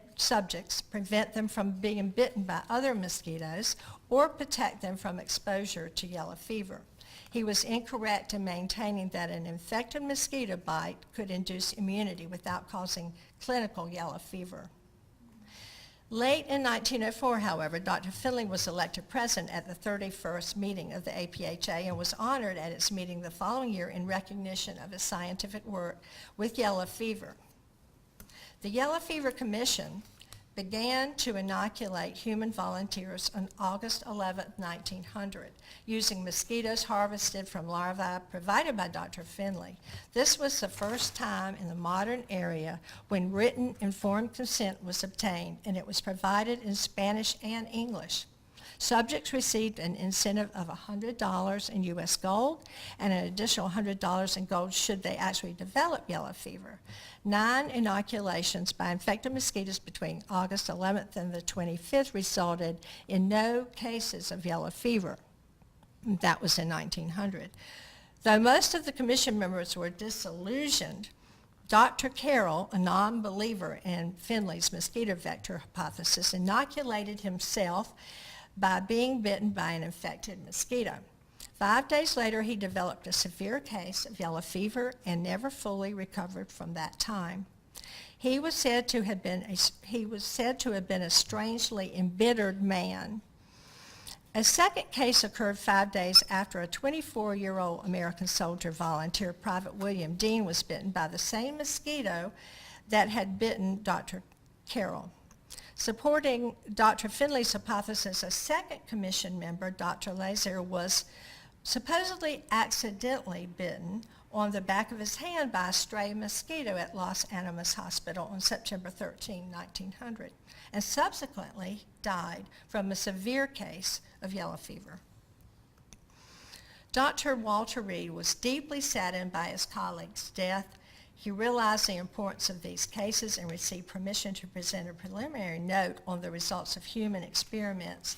them from being bitten by other mosquitoes, or protect them from exposure to yellow fever. He was incorrect in maintaining that an infected mosquito bite could induce immunity without causing clinical yellow fever. Late in 1904, however, Dr. Finley was elected president at the 31st meeting of the APHA and was honored at its meeting the following year in recognition of his scientific work with yellow fever. The Yellow Fever Commission began to inoculate human volunteers on August 11, 1900, using mosquitoes harvested from larvae provided by Dr. Finley. This was the first time in the modern era when written informed consent was obtained, and it was provided in Spanish and English. Subjects received an incentive of $100 in U.S. gold and an additional $100 in gold should they actually develop yellow fever. 9 inoculations by infected mosquitoes between August 11th and the 25th resulted in no cases of yellow fever. That was in 1900. Though most of the commission members were disillusioned, Dr. Carroll, a non-believer in Finley's mosquito vector hypothesis, inoculated himself by being bitten by an infected mosquito. 5 days later, he developed a severe case of yellow fever and never fully recovered from that time. He was said to have been a strangely embittered man. A second case occurred 5 days after a 24-year-old American soldier volunteer, Private William Dean, was bitten by the same mosquito that had bitten Dr. Carroll. Supporting Dr. Finley's hypothesis, a second commission member, Dr. Lazier, was supposedly accidentally bitten on the back of his hand by a stray mosquito at Los Animas Hospital on September 13, 1900, and subsequently died from a severe case of yellow fever. Dr. Walter Reed was deeply saddened by his colleague's death. He realized the importance of these cases and received permission to present a preliminary note on the results of human experiments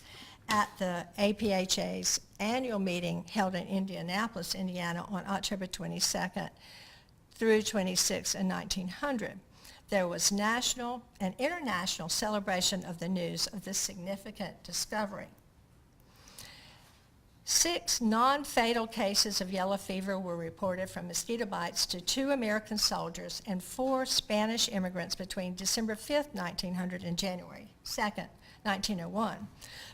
at the APHA's annual meeting held in Indianapolis, Indiana on October 22nd through 26th in 1900. There was national and international celebration of the news of this significant discovery. 6 non-fatal cases of yellow fever were reported from mosquito bites to 2 American soldiers and 4 Spanish immigrants between December 5th, 1900 and January 2nd, 1901.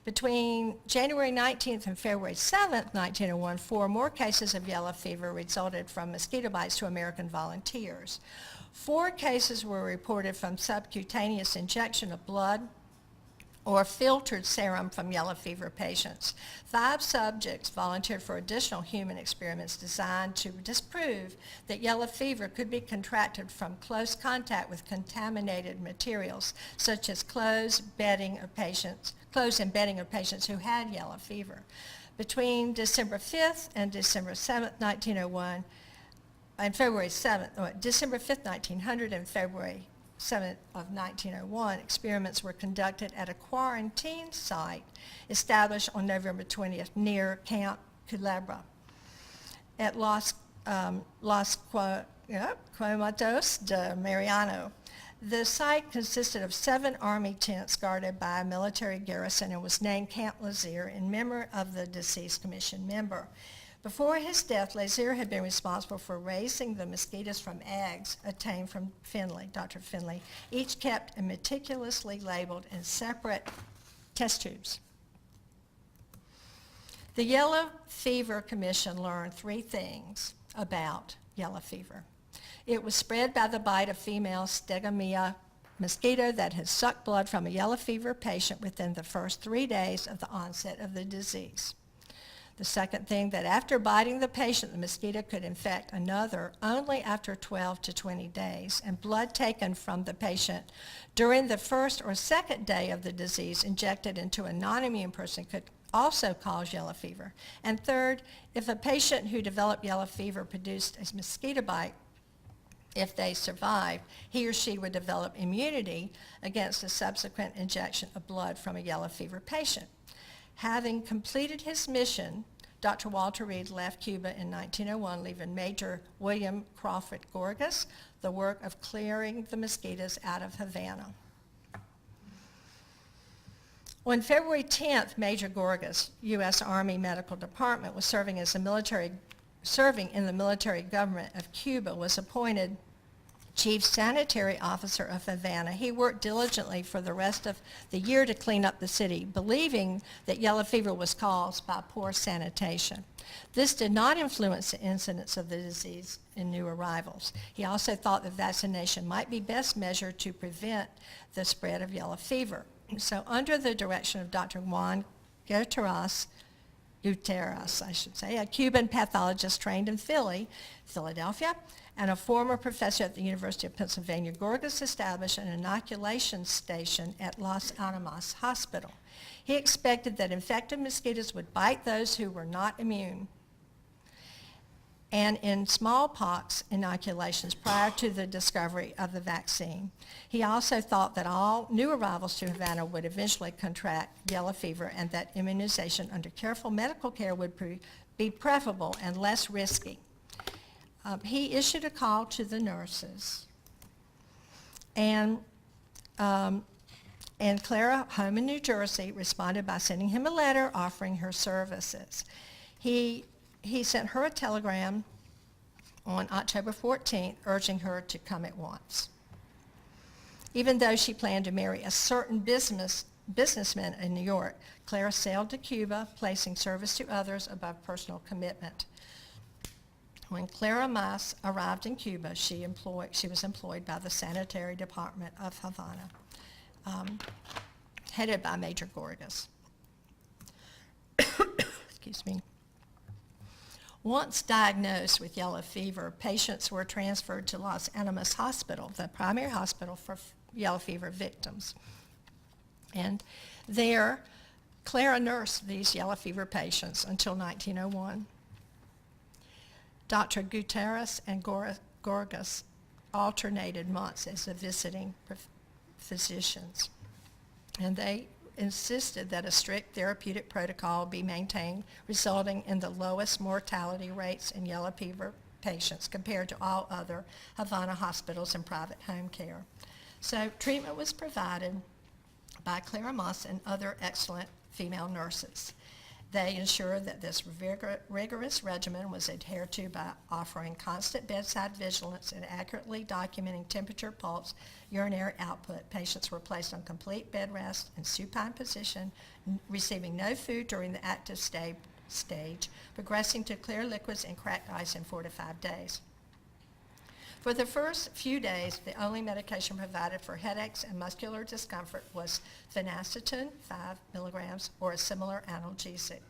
Between January 19th and February 7th, 1901, 4 more cases of yellow fever resulted from mosquito bites to American volunteers. 4 cases were reported from subcutaneous injection of blood or filtered serum from yellow fever patients. 5 subjects volunteered for additional human experiments designed to disprove that yellow fever could be contracted from close contact with contaminated materials, such as clothes and bedding of patients who had yellow fever. Between December 5th and December 7th, 1901, and February 7th, December 5th, 1900 and February 7th of 1901, experiments were conducted at a quarantine site established on November 20th near Camp Culebra at Los Cuamatos de Mariano. The site consisted of 7 Army tents guarded by a military garrison and was named Camp Lazier in memory of the deceased commission member. Before his death, Lazier had been responsible for raising the mosquitoes from eggs obtained from Dr. Finley, each kept and meticulously labeled in separate test tubes. The Yellow Fever Commission learned 3 things about yellow fever. It was spread by the bite of female Stegomyia mosquito that had sucked blood from a yellow fever patient within the first 3 days of the onset of the disease. The second thing, that after biting the patient, the mosquito could infect another only after 12 to 20 days, and blood taken from the patient during the first or second day of the disease injected into a non-immune person could also cause yellow fever. And third, if a patient who developed yellow fever produced a mosquito bite, if they survived, he or she would develop immunity against a subsequent injection of blood from a yellow fever patient. Having completed his mission, Dr. Walter Reed left Cuba in 1901, leaving Major William Crawford Gorgas the work of clearing the mosquitoes out of Havana. On February 10th, Major Gorgas, U.S. Army Medical Department, was serving in the military government of Cuba, was appointed Chief Sanitary Officer of Havana. He worked diligently for the rest of the year to clean up the city, believing that yellow fever was caused by poor sanitation. This did not influence the incidence of the disease in new arrivals. He also thought that vaccination might be best measured to prevent the spread of yellow fever. So under the direction of Dr. Juan Gutierrez, a Cuban pathologist trained in Philadelphia, and a former professor at the University of Pennsylvania, Gorgas established an inoculation station at Los Alamos Hospital. He expected that infected mosquitoes would bite those who were not immune. And in smallpox inoculations prior to the discovery of the vaccine. He also thought that all new arrivals to Havana would eventually contract yellow fever and that immunization under careful medical care would be preferable and less risky. He issued a call to the nurses, and Clara, home in New Jersey, responded by sending him a letter offering her services. He sent her a telegram on October 14th urging her to come at once. Even though she planned to marry a certain businessman in New York, Clara sailed to Cuba, placing service to others above personal commitment. When Clara Maass arrived in Cuba, she was employed by the Sanitary Department of Havana, headed by Major Gorgas. Excuse me. Once diagnosed with yellow fever, patients were transferred to Los Alamos Hospital, the primary hospital for yellow fever victims. And there, Clara nursed these yellow fever patients until 1901. Dr. Gutierrez and Gorgas alternated months as the visiting physicians. And they insisted that a strict therapeutic protocol be maintained, resulting in the lowest mortality rates in yellow fever patients compared to all other Havana hospitals and private home care. So treatment was provided by Clara Maass and other excellent female nurses. They ensured that this rigorous regimen was adhered to by offering constant bedside vigilance and accurately documenting temperature, pulse, urinary output. Patients were placed on complete bed rest in supine position, receiving no food during the active stage, progressing to clear liquids and cracked ice in 4 to 5 days. For the first few days, the only medication provided for headaches and muscular discomfort was phenacetin, 5 milligrams, or a similar analgesic.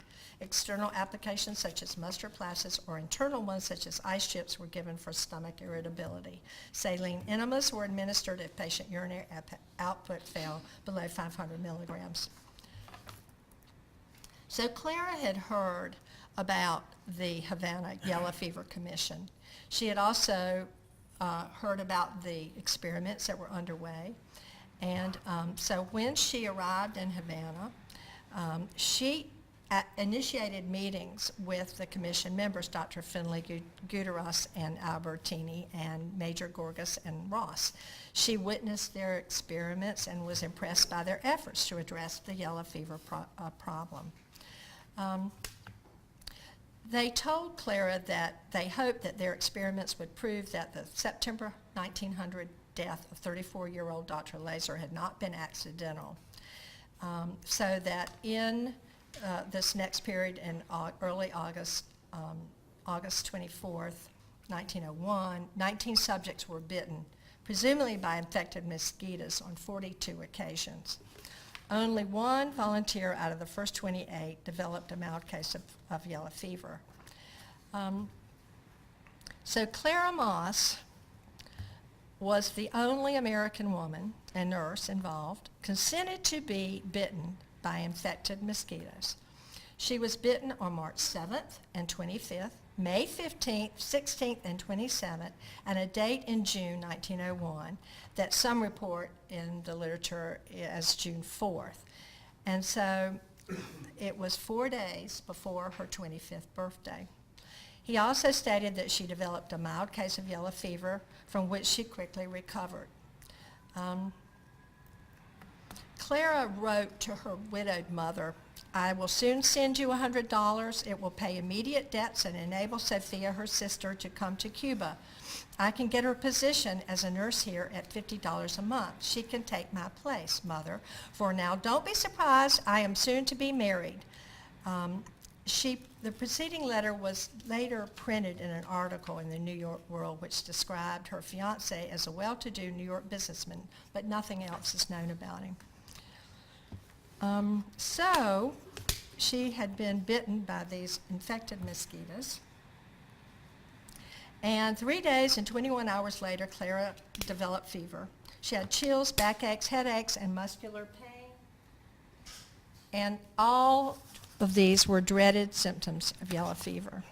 External applications such as mustard plasters or internal ones such as ice chips were given for stomach irritability. Saline enemas were administered if patient urinary output fell below 500 milligrams. So Clara had heard about the Havana Yellow Fever Commission. She had also heard about the experiments that were underway. And so when she arrived in Havana, she initiated meetings with the commission members, Dr. Finley Gutierrez and Albertini and Major Gorgas and Ross. She witnessed their experiments and was impressed by their efforts to address the yellow fever problem. They told Clara that they hoped that their experiments would prove that the September 1900 death of 34-year-old Dr. Laser had not been accidental, so that in this next period in early August, August 24th, 1901, 19 subjects were bitten, presumably by infected mosquitoes on 42 occasions. Only one volunteer out of the first 28 developed a mild case of yellow fever. So Clara Maass was the only American woman and nurse involved, consented to be bitten by infected mosquitoes. She was bitten on March 7th and 25th, May 15th, 16th, and 27th, and a date in June 1901 that some report in the literature as June 4th. And so it was 4 days before her 25th birthday. He also stated that she developed a mild case of yellow fever from which she quickly recovered. Clara wrote to her widowed mother, "I will soon send you $100. It will pay immediate debts and enable Sophia, her sister, to come to Cuba. I can get her position as a nurse here at $50 a month. She can take my place, Mother. For now, don't be surprised. I am soon to be married." The preceding letter was later printed in an article in the New York World which described her fiancé as a well-to-do New York businessman, but nothing else is known about him. So she had been bitten by these infected mosquitoes. And 3 days and 21 hours later, Clara developed fever. She had chills, backaches, headaches, and muscular pain. And all of these were dreaded symptoms of yellow fever.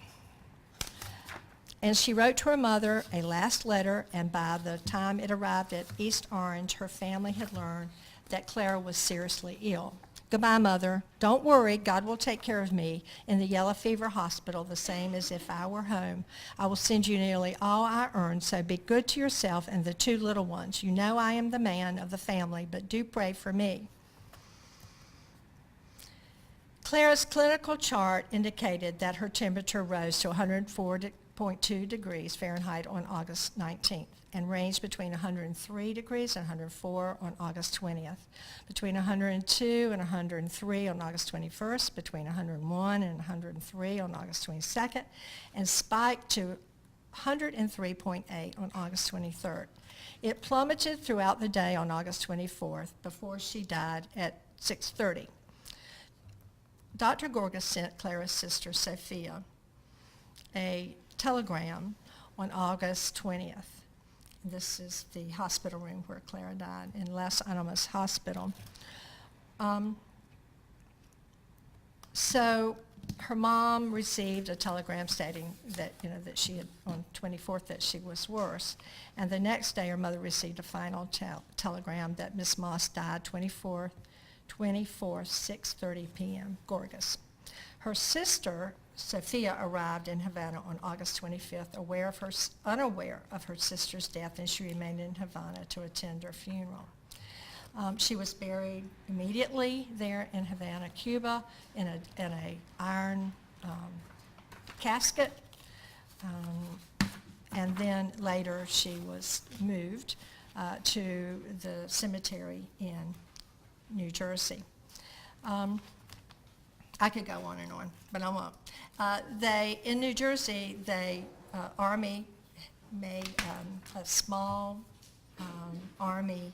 And she wrote to her mother a last letter, and by the time it arrived at East Orange, her family had learned that Clara was seriously ill. "Goodbye, Mother. Don't worry. God will take care of me in the yellow fever hospital the same as if I were home. I will send you nearly all I earn, so be good to yourself and the 2 little ones. You know I am the man of the family, but do pray for me." Clara's clinical chart indicated that her temperature rose to 104.2 degrees Fahrenheit on August 19th and ranged between 103 degrees and 104 on August 20th, between 102 and 103 on August 21st, between 101 and 103 on August 22nd, and spiked to 103.8 on August 23rd. It plummeted throughout the day on August 24th before she died at 6:30. Dr. Gorgas sent Clara's sister, Sophia, a telegram on August 20th. This is the hospital room where Clara died, in Las Animas Hospital. So her mom received a telegram stating that, that she had, on 24th, that she was worse. And the next day, her mother received a final telegram that Miss Maass died 24th 24, 6:30 p.m., Gorgas. Her sister, Sophia, arrived in Havana on August 25th, unaware of her sister's death, and she remained in Havana to attend her funeral. She was buried immediately there in Havana, Cuba, in a iron casket, and then later she was moved to the cemetery in New Jersey. I could go on and on, but I won't. In New Jersey, Army made a small Army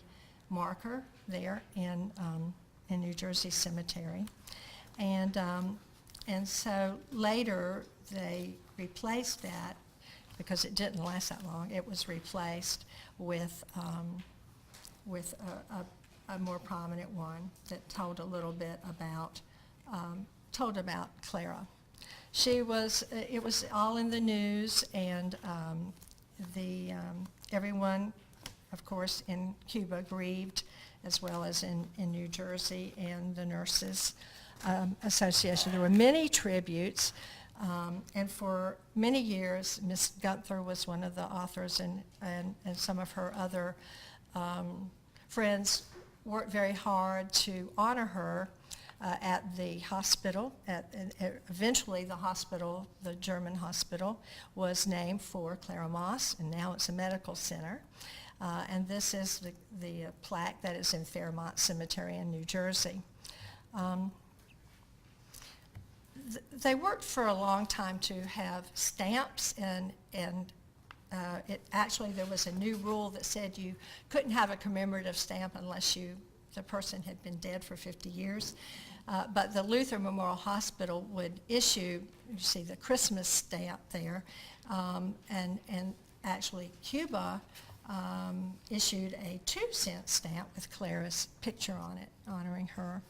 marker there in New Jersey Cemetery, and so later they replaced that, because it didn't last that long. It was replaced with a more prominent one that told a little bit about Clara. It was all in the news, and everyone, of course, in Cuba grieved, as well as in New Jersey, and the Nurses Association. There were many tributes, and for many years, Miss Gunther was one of the authors, and some of her other friends worked very hard to honor her at the hospital. Eventually, the German hospital, was named for Clara Maass, and now it's a medical center. And this is the plaque that is in Fairmont Cemetery in New Jersey. They worked for a long time to have stamps, and actually there was a new rule that said you couldn't have a commemorative stamp unless the person had been dead for 50 years. But the Luther Memorial Hospital would issue, you see the Christmas stamp there, and actually Cuba issued a 2-cent stamp with Clara's picture on it, honoring her.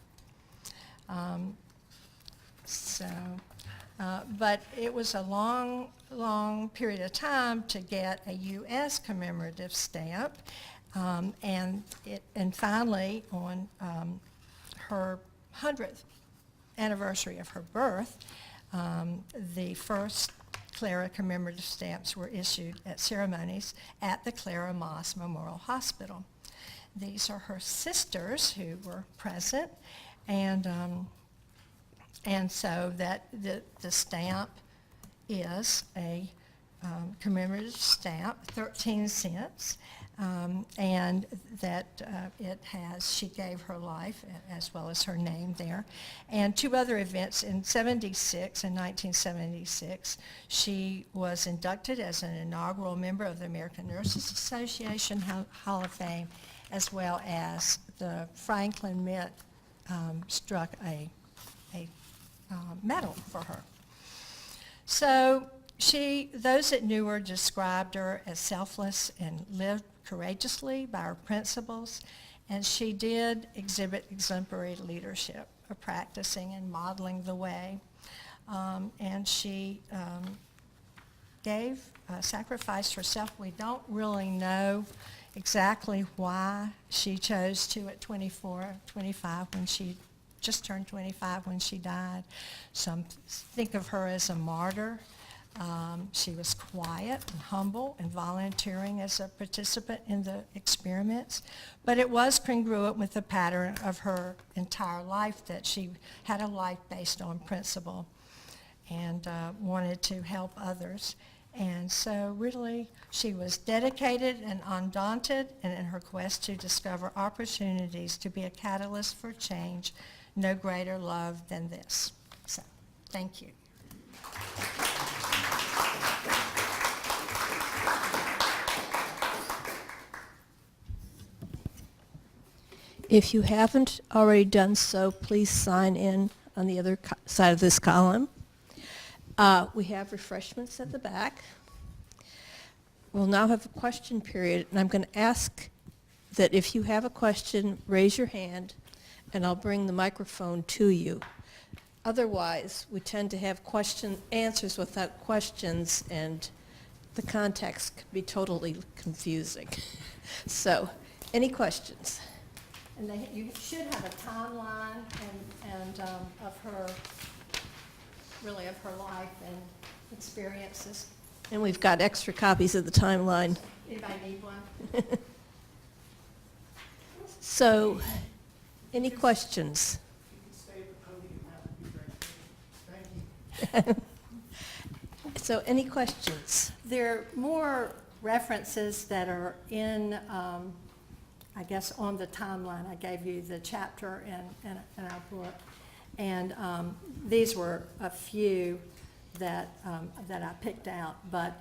But it was a long, long period of time to get a U.S. commemorative stamp, and finally, on her 100th anniversary of her birth, the first Clara commemorative stamps were issued at ceremonies at the Clara Maass Memorial Hospital. These are her sisters who were present, and so that the stamp is a commemorative stamp, 13 cents, and that she gave her life as well as her name there. And 2 other events. In 1976, she was inducted as an inaugural member of the American Nurses Association Hall of Fame, as well as the Franklin Mint struck a medal for her. So those that knew her described her as selfless and lived courageously by her principles, and she did exhibit exemplary leadership, practicing and modeling the way. And she sacrificed herself. We don't really know exactly why she chose to at 24, 25, when she just turned 25 when she died. Some think of her as a martyr. She was quiet and humble and volunteering as a participant in the experiments, but it was congruent with the pattern of her entire life, that she had a life based on principle and wanted to help others. And so really, she was dedicated and undaunted, and in her quest to discover opportunities to be a catalyst for change, no greater love than this. So, thank you. If you haven't already done so, please sign in on the other side of this column. We have refreshments at the back. We'll now have a question period, and I'm going to ask that if you have a question, raise your hand, and I'll bring the microphone to you. Otherwise, we tend to have answers without questions, and the context can be totally confusing. So, any questions? And you should have a timeline and of her, really of her life and experiences. And we've got extra copies of the timeline. Anybody need one? So, any questions? So, any questions? There are more references that are in, I guess, on the timeline. I gave you the chapter in our book. And these were a few that I picked out. But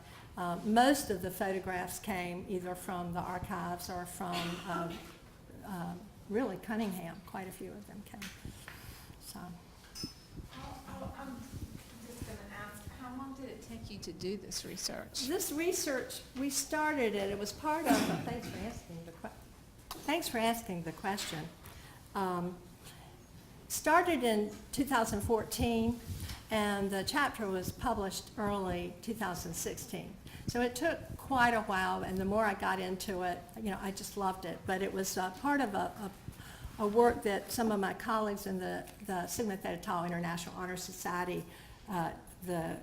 most of the photographs came either from the archives or from really Cunningham. Quite a few of them came. So. I'm just going to ask, how long did it take you to do this research? This research, we started it, it was part of, thanks for asking the question. Started in 2014, and the chapter was published early 2016. So it took quite a while, and the more I got into it, I just loved it. But it was part of a work that some of my colleagues in the Sigma Theta Tau International Honor Society, the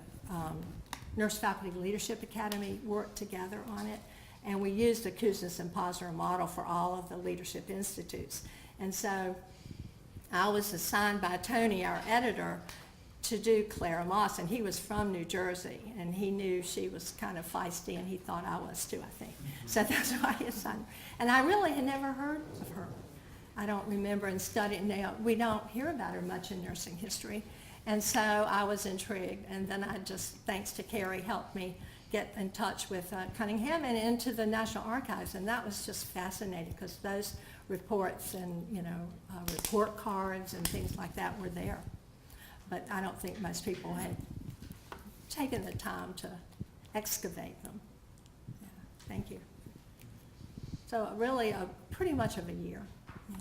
Nurse Faculty Leadership Academy, worked together on it. And we used a Kuznets and Posner model for all of the leadership institutes. And so I was assigned by Tony, our editor, to do Clara Maass, and he was from New Jersey, and he knew she was kind of feisty, and he thought I was too, I think. So that's why he assigned her. And I really had never heard of her. I don't remember in studying, we don't hear about her much in nursing history. And so I was intrigued, and then I just, thanks to Carrie, helped me get in touch with Cunningham and into the National Archives, and that was just fascinating because those reports and, report cards and things like that were there. But I don't think most people had taken the time to excavate them. Yeah, thank you. So really, pretty much of a year. Yeah.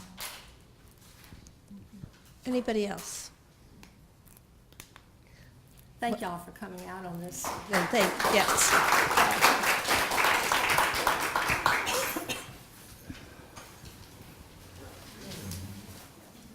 Anybody else? Thank y'all for coming out on this. Yes.